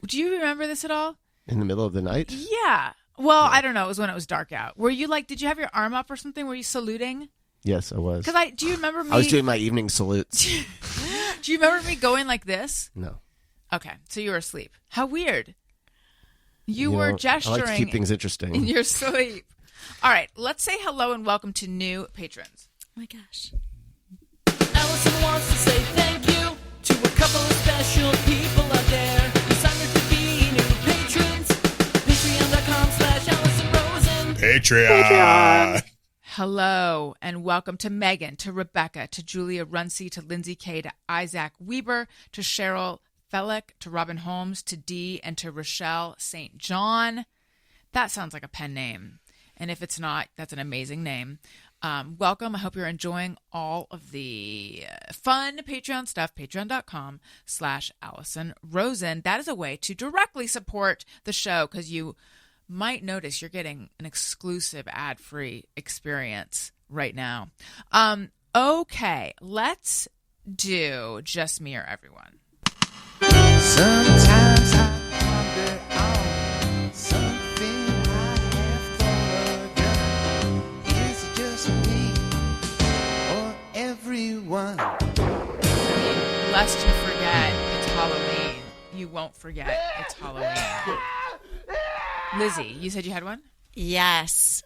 Do you remember this at all? In the middle of the night? Yeah. Well, I don't know. It was when it was dark out. Were you like, did you have your arm up or something? Were you saluting? Yes, I was. Because do you remember me? I was doing my evening salutes. Do you remember me going like this? No. Okay. So you were asleep. How weird. You You were know, gesturing I like to keep things interesting. in your sleep. All right. Let's say hello and welcome to new patrons. Oh my gosh. Alison wants to say thank you to a couple of special people out there who signed up to be new patrons. Patreon.com/AlisonRosen. Patreon. Hello and welcome to Megan, to Rebecca, to Julia Runcie, to Lindsay K, to Isaac Weber, to Cheryl Fellick, to Robin Holmes, to Dee, and to Rochelle St. John. That sounds like a pen name. And if it's not, that's an amazing name. Welcome. I hope you're enjoying all of the fun Patreon stuff. Patreon.com/Alison Rosen. That is a way to directly support the show because you might notice you're getting an exclusive ad-free experience right now. Okay, let's do Just Me or Everyone. Sometimes I wonder on something I have thought of. Is it just me or everyone? I mean, lest you forget, it's Halloween. You won't forget it's Halloween. Lizzy, you said you had one? Yes.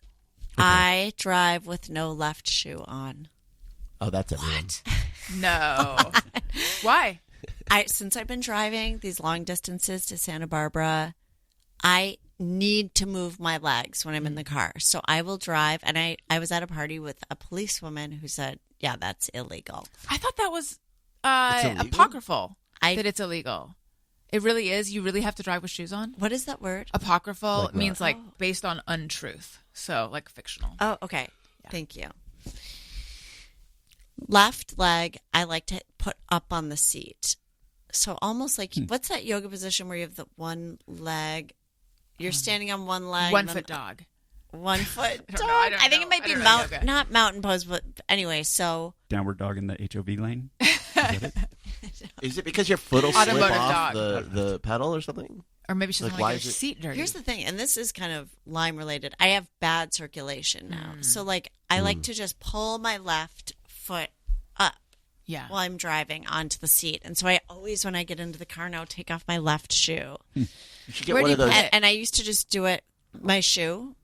I drive with no left shoe on. Oh, that's everyone. No. Why? Since I've been driving these long distances to Santa Barbara, I need to move my legs when I'm in the car. So I will drive. And I was at a party with a policewoman who said, yeah, that's illegal. I thought that was illegal? apocryphal, I- that it's illegal. It really is. You really have to drive with shoes on? What is that word? Apocryphal Like means that. like based on untruth. So like fictional. Oh, okay. Thank you. Left leg, I like to put up on the seat. So almost like, what's that yoga position where you have the one leg? You're standing on one leg. 1 and then- foot dog. 1 foot I don't dog. know, I don't I think know. it might I be don't know yoga. not mountain pose, but anyway. So Downward dog in the HOV lane. Is it because your foot will slip Automotive off dog. the pedal or something? Or maybe she doesn't Like, why like her is it- seat dirty. here's the thing, and this is kind of Lyme related. I have bad circulation now, so like I like to just pull my left foot up yeah. while I'm driving onto the seat, and so I always, when I get into the car now, take off my left shoe. You should get Where one do of you those. put it? And I used to just do it. My shoe,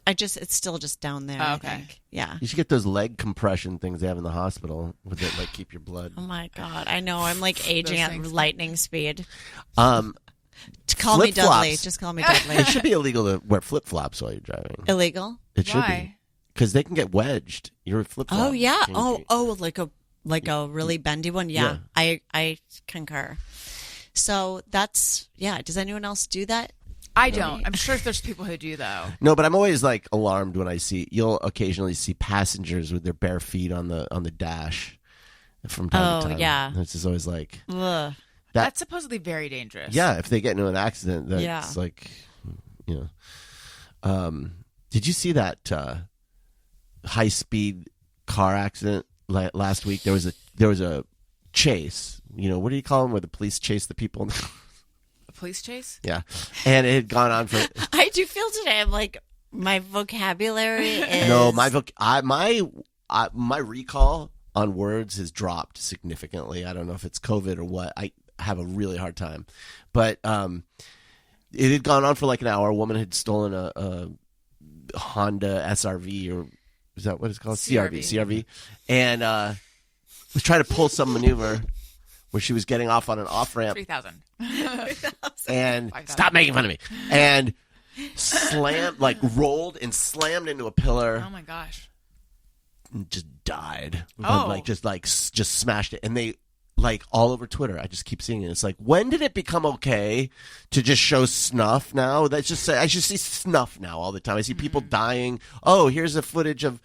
it's still just down there. Oh, I okay. think. Yeah. You should get those leg compression things they have in the hospital with it, like keep your blood. Oh my god, I know. I'm like aging at things. lightning speed. Um, Call me Flip-flops. Dudley. Just call me Dudley. it should be illegal to wear flip flops while you're driving. Illegal? It should be Why? because they can get wedged. Your flip flop. Oh yeah. Oh, like a really bendy one. Yeah. I concur. So that's Does anyone else do that? I don't. I'm sure there's people who do, though. No, but I'm always like alarmed when you'll occasionally see passengers with their bare feet on the dash from time to Oh, time. yeah. It's just always like, Ugh. That's supposedly very dangerous. yeah, if they get into an accident, that's Yeah. like, did you see that high speed car accident last week? There was a chase. What do you call them? Where the police chase the people? A police chase? Yeah, and it had gone on for. I do feel today. I'm like my vocabulary is No, my recall on words has dropped significantly. I don't know if it's COVID or what. I have a really hard time, but it had gone on for like an hour. A woman had stolen a Honda SRV, or is that what it's called? CRV, and was trying to pull some maneuver where she was getting off on an off ramp 3,000. and 5,000. stop making fun of me and slammed, like rolled and slammed into a pillar. Oh, my gosh. And just died. Oh. Just smashed it. And they, like, all over Twitter, I just keep seeing it. It's like, when did it become okay to just show snuff now? I just see snuff now all the time. I see people dying. Oh, here's a footage of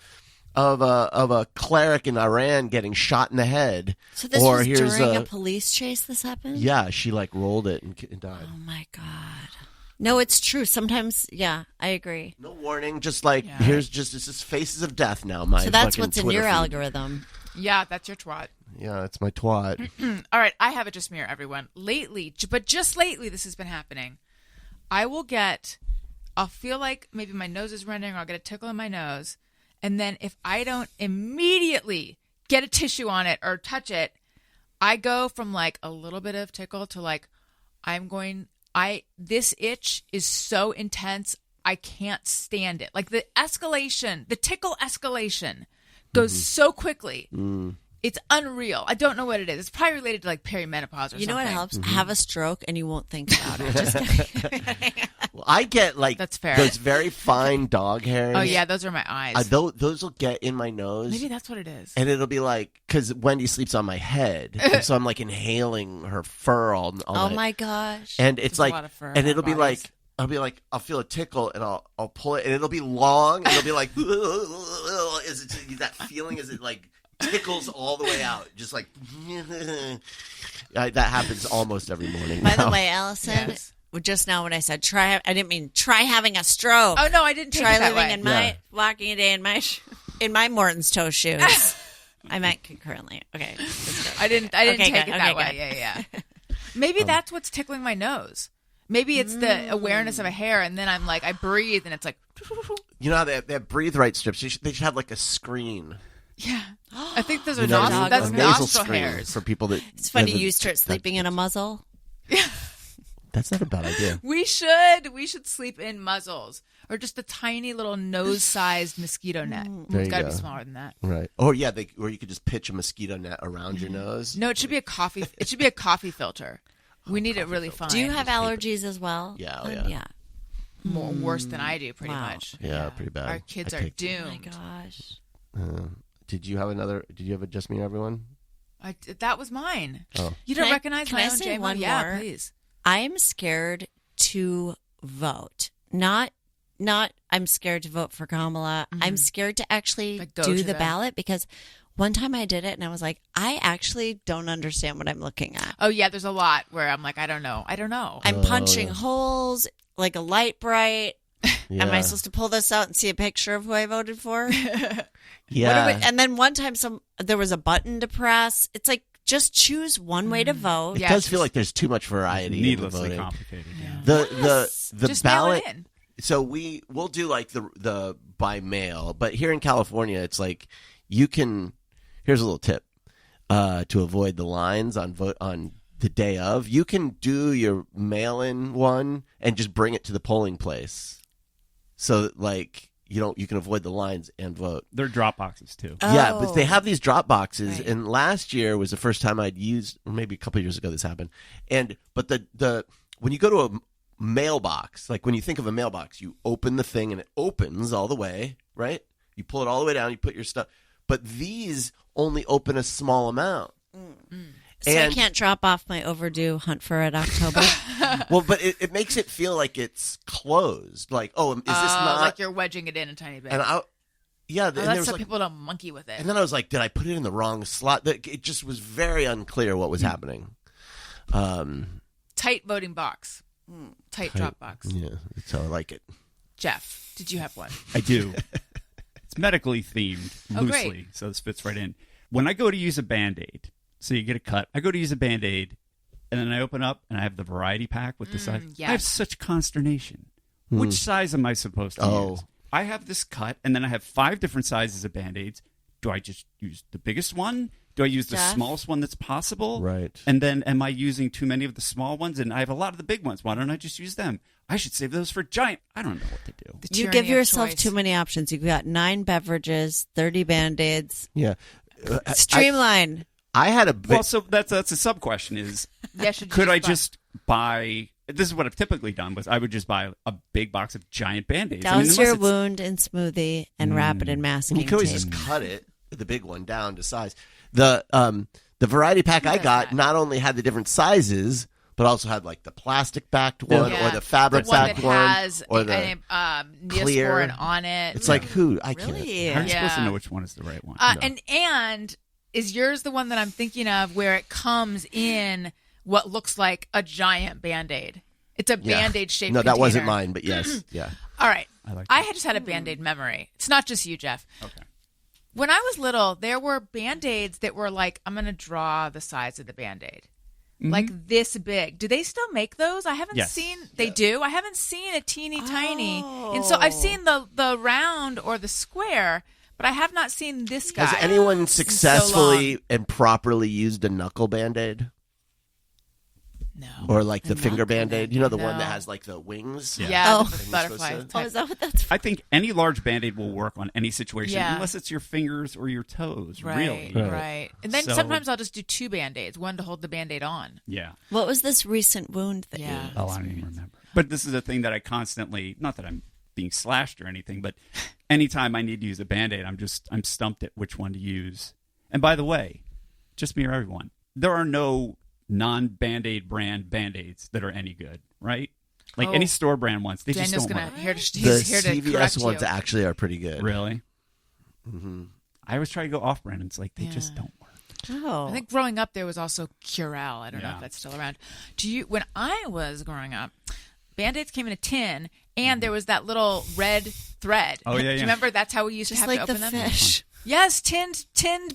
a cleric in Iran getting shot in the head. So this was during a police chase. This happened. Yeah, she like rolled it and died. Oh my god. No, it's true. Sometimes, yeah, I agree. No warning, just like Yeah. it's just faces of death now. So that's fucking what's in Twitter your feed. algorithm. Yeah, that's your twat. Yeah, it's my twat. All right, I have a just mirror, everyone. Lately, but just lately, this has been happening. I'll feel like maybe my nose is running or I'll get a tickle in my nose. And then if I don't immediately get a tissue on it or touch it, I go from like a little bit of tickle to like, this itch is so intense, I can't stand it. Like the tickle escalation goes so quickly. It's unreal. I don't know what it is. It's probably related to like perimenopause or something. You know what helps? Have a stroke and you won't think about it. Just kidding. Well, I get like That's fair. those very fine dog hairs. Oh yeah, those are my eyes. Those will get in my nose. Maybe that's what it is. And it'll be like, because Wendy sleeps on my head, and so I'm like inhaling her fur all Oh night. my gosh. And it's There's a like, lot of fur and on it'll be like, bodies. I'll feel a tickle, and I'll pull it, and it'll be long, and it'll be like, is it that feeling? Is it like tickles all the way out, just like that happens almost every morning. By the now. way, Allison, Yes. just now when I said try, I didn't mean try having a stroke. Oh no, I didn't take Try it that living way. in my Yeah. walking a day in my Morton's toe shoes. I meant concurrently. Okay. I didn't Okay, take good. it that Okay, way. good. Yeah. Maybe that's what's tickling my nose. Maybe it's the awareness of a hair, and then I'm like, I breathe, and it's like, You know how they have breathe right strips? They should have like a screen. yeah. I think those are You know, that's a nasal nostril screen hairs. for people that. It's funny live in- you start sleeping in a muzzle. That's not a bad idea. We should sleep in muzzles or just a tiny little nose-sized mosquito net. There It's you got to go. be smaller than that. Right. Or yeah, or you could just pitch a mosquito net around your nose. No, it should be a coffee. It should be a coffee filter. We need it really fine. Do you have allergies as well? Yeah, oh, Then? yeah. more worse than I do? Pretty Wow. much. Yeah, pretty bad. Our kids I are take- Oh my doomed. gosh. Did you have a Just Me Everyone? That was mine. Oh. You don't Can I- recognize can my I own say J-Mo? one Yeah, more? please. I'm scared to vote. Not I'm scared to vote for Kamala. I'm scared to actually Like, go do to the the- ballot because one time I did it and I was like, I actually don't understand what I'm looking at. Oh yeah, there's a lot where I'm like, I don't know. I'm punching holes like a light bright. Yeah. Am I supposed to pull this out and see a picture of who I voted for? Yeah. And then one time there was a button to press. It's like, just choose one way to vote. It Yeah, does feel like there's too much variety in the Needlessly voting. complicated. Yeah. The Just mail ballot. it in. So we'll do like the by mail, but here in California, it's like you can. Here's a little tip to avoid the lines on the day of. You can do your mail-in one and just bring it to the polling place, so that, like you can avoid the lines and vote. They're drop boxes too. Yeah, but they have these drop boxes, Right. and last year was the first time I'd used, or maybe a couple of years ago this happened. But the when you go to a mailbox, like when you think of a mailbox, you open the thing and it opens all the way, right? You pull it all the way down, you put your stuff. But these only open a small amount. So I can't drop off my overdue Hunt for Red October. Well, but it makes it feel like it's closed. Like, is this not like you're wedging it in a tiny bit? And and there that's was so like, people don't monkey with it. and then I was like, did I put it in the wrong slot? It just was very unclear what was happening. Tight voting box. Tight drop box. Yeah, so I like it. Jeff, did you have one? I do. It's medically themed Oh, loosely, great. so this fits right in. When I go to use a Band-Aid, so you get a cut, I go to use a Band-Aid, and then I open up and I have the variety pack with the size. yes. I have such consternation. Which size am I supposed to use? I have this cut, and then I have 5 different sizes of Band-Aids. Do I just use the biggest one? Do I use the Jeff? smallest one that's possible? Right. And then am I using too many of the small ones? And I have a lot of the big ones. Why don't I just use them? I should save those for giant. I don't know what to do. The You tyranny give of yourself choice. too many options. You've got 9 beverages, 30 Band-Aids. Yeah. Streamline. I had a Well, so that's a sub question is, Yeah, should you could I buy- just buy, this is what I've typically done, was I would just buy a big box of giant Band-Aids. Douse unless your it's- wound in smoothie and wrap it in masking you can always tape. just cut it, the big one, down to size. The variety pack I does got that? not only had the different sizes, but also had like the plastic backed one Yeah. or the fabric the one backed that one has or the clear. Neosporin on it. It's like who I can't. Really? How are you supposed to Yeah. know which one is the right one? And is yours the one that I'm thinking of where it comes in what looks like a giant Band-Aid? It's a Yeah. Band-Aid shaped No, that wasn't container. mine, but yes, yeah. All right. like I had just had a Band-Aid memory. It's not just you, Jeff. Okay. When I was little, there were Band-Aids that were like, I'm going to draw the size of the Band-Aid. Like this big. Do they still make those? I haven't Yes. seen. They do. I haven't seen a teeny tiny. And so I've seen the round or the square, but I have not seen this guy. Has anyone in so successfully long. and properly used a knuckle Band-Aid? No. Or like the finger Band-Aid? You know, the one that No. has like the wings? Yeah, Oh. the And you're butterfly. supposed Oh, type. is that what that's for? I think any large Band-Aid will work on any situation, Yeah. unless it's your fingers or your toes, Right, really. right. And then So- sometimes I'll just do 2 Band-Aids, one to hold the Band-Aid on. Yeah. What was this recent wound that Yeah. you Oh, I don't even remember. But this is a thing that I constantly, not that I'm being slashed or anything, but anytime I need to use a Band-Aid, I'm stumped at which one to use. And by the way, just me or everyone, there are no non-Band-Aid brand Band-Aids that are any good, right? Like Oh. any store brand ones, they Daniel's just don't gonna work. he's The here to CVS correct ones you. actually are pretty good. Really? I always try to go off-brand, and it's like they just Yeah. don't work. Oh. I think growing up there was also Curel. I don't know Yeah. if that's still around. When I was growing up, Band-Aids came in a tin, and there was that little red thread. Oh, yeah, Do yeah. you remember that's how we used just to have like to the open them? fish. Yes, tinned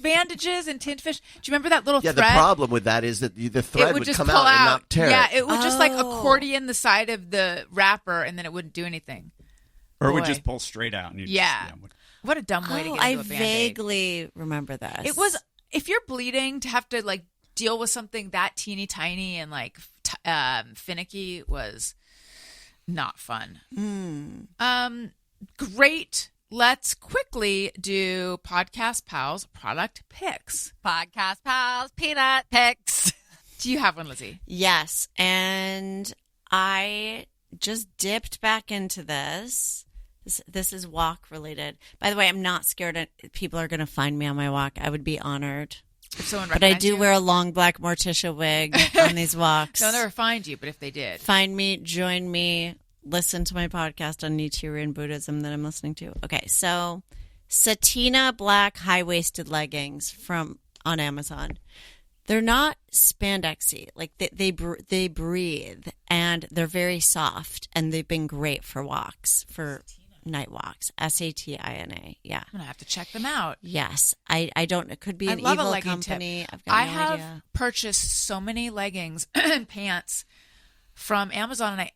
bandages and tinned fish. Do you remember that little Yeah, thread? the problem with that is that the thread it would would just come pull out and out. not tear. Yeah, it. it would just like Oh. accordion the side of the wrapper, and then it wouldn't do anything. Or it would Boy. just pull straight out. And you Yeah. just, What a dumb way to Oh, get I into a Band-Aid. vaguely remember this. It was, if you're bleeding, to have to like deal with something that teeny tiny and like finicky was not fun. Great. Let's quickly do Podcast Pals product picks. Podcast Pals, Peanut Picks. Do you have one, Lizzie? Yes, and I just dipped back into this. This is walk related. By the way, I'm not scared that people are going to find me on my walk. I would be honored. If someone But I recognized do you, wear a long black Morticia wig on these walks. they'll never find you, but if they did, Find me, join me, listen to my podcast on Nichiren Buddhism that I'm listening to. Okay, so satina black high-waisted leggings on Amazon. They're not spandexy. Like they breathe, and they're very soft, and they've been great for walks, for night walks. Satina. Yeah. I'm gonna have to check them out. Yes. I don't. It could be I an love a evil legging company. tip. I've got I no have idea. purchased so many leggings and pants from Amazon, and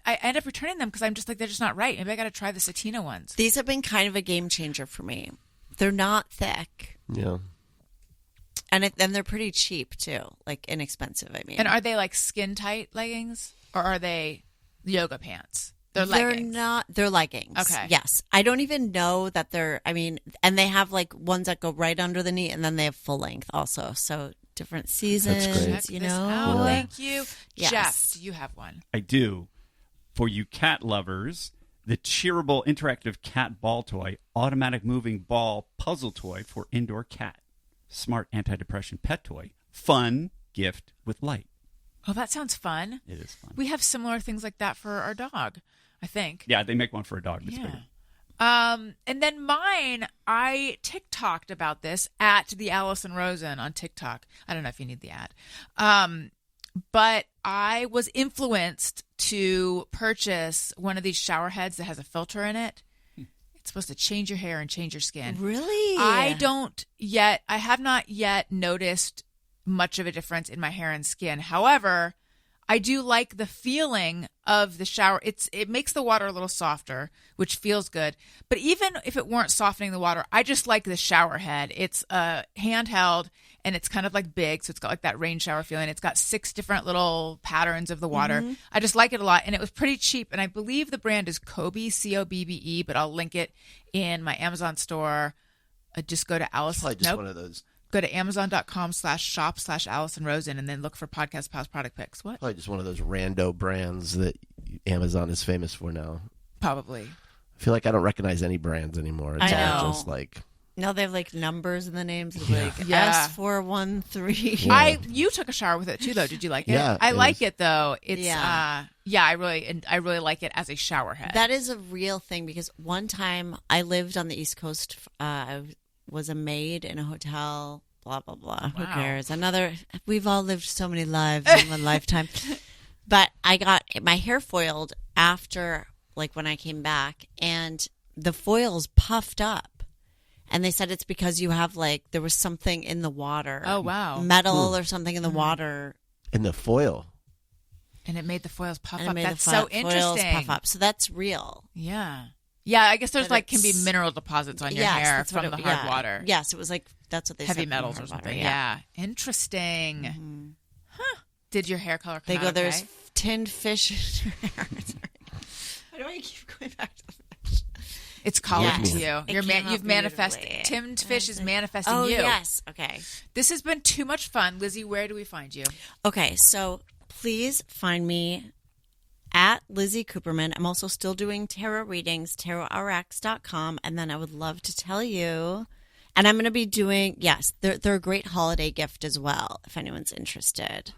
I end up returning them because I'm just like, they're just not right. Maybe I got to try the Satina ones. These have been kind of a game changer for me. They're not thick, Yeah. and they're pretty cheap too, like inexpensive. I mean, And are they like skin tight leggings, or are they yoga pants? They're they're leggings. not. They're leggings. Okay. Yes, I don't even know that they're. I mean, and they have like ones that go right under the knee, and then they have full length also. So different seasons. great. Check You this know. out. Yeah. Thank you, Yes. Jeff. Do you have one? I do. For you cat lovers, the cheerable interactive cat ball toy, automatic moving ball puzzle toy for indoor cat, smart anti-depression pet toy, fun gift with light. Oh, that sounds fun. It is fun. We have similar things like that for our dog, I think. Yeah, they make one for a dog. That's Yeah. bigger. And then mine, I TikToked about this at the Alison Rosen on TikTok. I don't know if you need the ad. But I was influenced to purchase one of these shower heads that has a filter in it. It's supposed to change your hair and change your skin. Really? I have not yet noticed much of a difference in my hair and skin. However, I do like the feeling of the shower. It makes the water a little softer, which feels good. But even if it weren't softening the water, I just like the shower head. It's handheld, and it's kind of like big, so it's got like that rain shower feeling. It's got 6 different little patterns of the water. Mm-hmm. I just like it a lot, and it was pretty cheap. And I believe the brand is Kobe, Cobbe, but I'll link it in my Amazon store. Just go to Alison. Probably just one of those. Go to amazon.com/shop/Alison Rosen and then look for podcast past product picks. What? Probably just one of those rando brands that Amazon is famous for now. Probably. I feel like I don't recognize any brands anymore. It's I all know. just like No, they have like numbers in the names. It's like Yeah. S413. Yeah. You took a shower with it too, though. Did you like it? Yeah, I it like was- it though. It's Yeah. I really like it as a shower head. That is a real thing because one time I lived on the East Coast. I was a maid in a hotel. Blah blah blah. Who Wow. cares? We've all lived so many lives in one lifetime. But I got my hair foiled after, like when I came back, and the foils puffed up. And they said it's because you have there was something in the water. Oh, wow. Metal or something in the water. in the foil. and it made the foils puff And it up. made That's the so foils interesting. puff up. So that's real. Yeah. Yeah, I guess there's But can be it's- mineral deposits on your Yes, hair that's what from the it- hard yeah. water. Yes, it was that's what they Heavy said. from metals hard or something. water, Yeah. Interesting. Huh. Did your hair color come They out go, okay? there's tinned fish in your hair. Sorry. Why do I keep going back to fish? It's calling Yes. to you. It You're came out you've manifested. beautifully. Tinned fish is manifesting Oh, you. yes. Okay. This has been too much fun. Lizzie, where do we find you? Okay, so please find me at Lizzy Cooperman. I'm also still doing tarot readings, tarotrx.com. And then I would love to tell you, and I'm going to be doing, yes, they're a great holiday gift as well, if anyone's interested,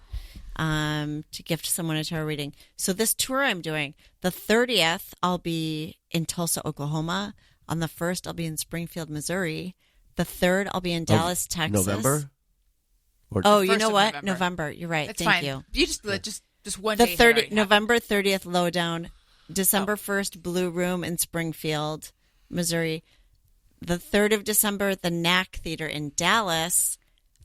to gift someone a tarot reading. So this tour I'm doing, the 30th, I'll be in Tulsa, Oklahoma. On the 1st, I'll be in Springfield, Missouri. The 3rd, I'll be in Dallas, Texas. November? Or Oh, you 1st know of what? November. November. You're right. That's Thank fine. you. You just one The date 30 already. November 30th lowdown, December 1st Blue Room in Springfield, Missouri. The 3rd of December the Knack Theater in Dallas.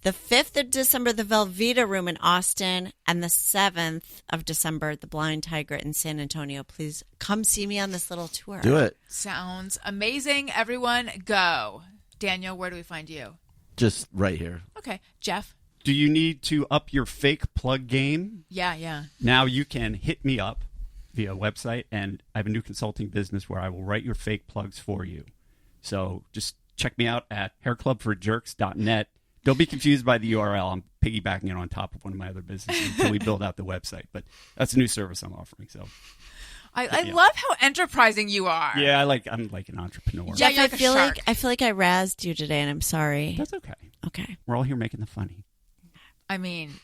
The 5th of December the Velveeta Room in Austin, and the 7th of December the Blind Tiger in San Antonio. Please come see me on this little tour. do it. Sounds amazing. Everyone go. Daniel, where do we find you? Just right here. Okay. Jeff? Do you need to up your fake plug game? Yeah. Now you can hit me up via website, and I have a new consulting business where I will write your fake plugs for you. So just check me out at hairclubforjerks.net. Don't be confused by the URL. I'm piggybacking it on top of one of my other businesses until we build out the website. But that's a new service I'm offering. So I Yeah. love how enterprising you are. yeah, I'm like an entrepreneur. Yeah, Jeff, you're like a I feel shark. I feel like I razzed you today, and I'm sorry. That's okay. Okay. We're all here making the funny. I mean,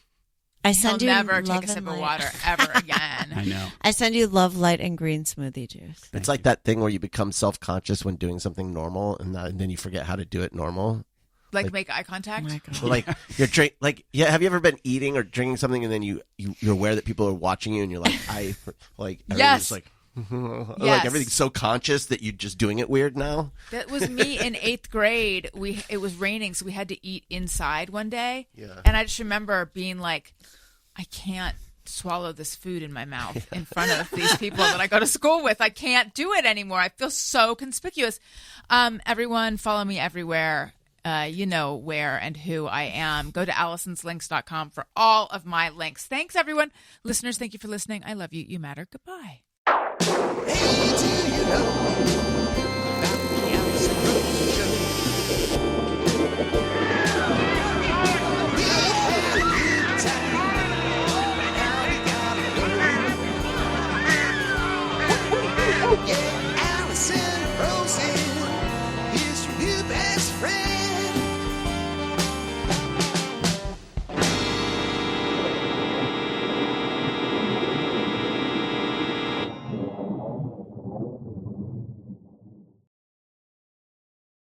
I he'll send you never love take a and sip of light. water ever again. I know. I send you love, light, and green smoothie juice. It's like that thing where you become self-conscious when doing something normal, and then you forget how to do it normal. Like make eye contact. Oh my God. Like you're have you ever been eating or drinking something and then you're aware that people are watching you and you're like everything's Yes. like Yes. like everything's so conscious that you're just doing it weird now. That was me in 8th grade. It was raining, so we had to eat inside one day. Yeah. And I just remember being like, I can't swallow this food in my mouth in front of these people that I go to school with. I can't do it anymore. I feel so conspicuous. Everyone, follow me everywhere. You know where and who I am. Go to AlisonsLinks.com for all of my links. Thanks, everyone. Listeners, thank you for listening. I love you. You matter. Goodbye. Hey, what do you know?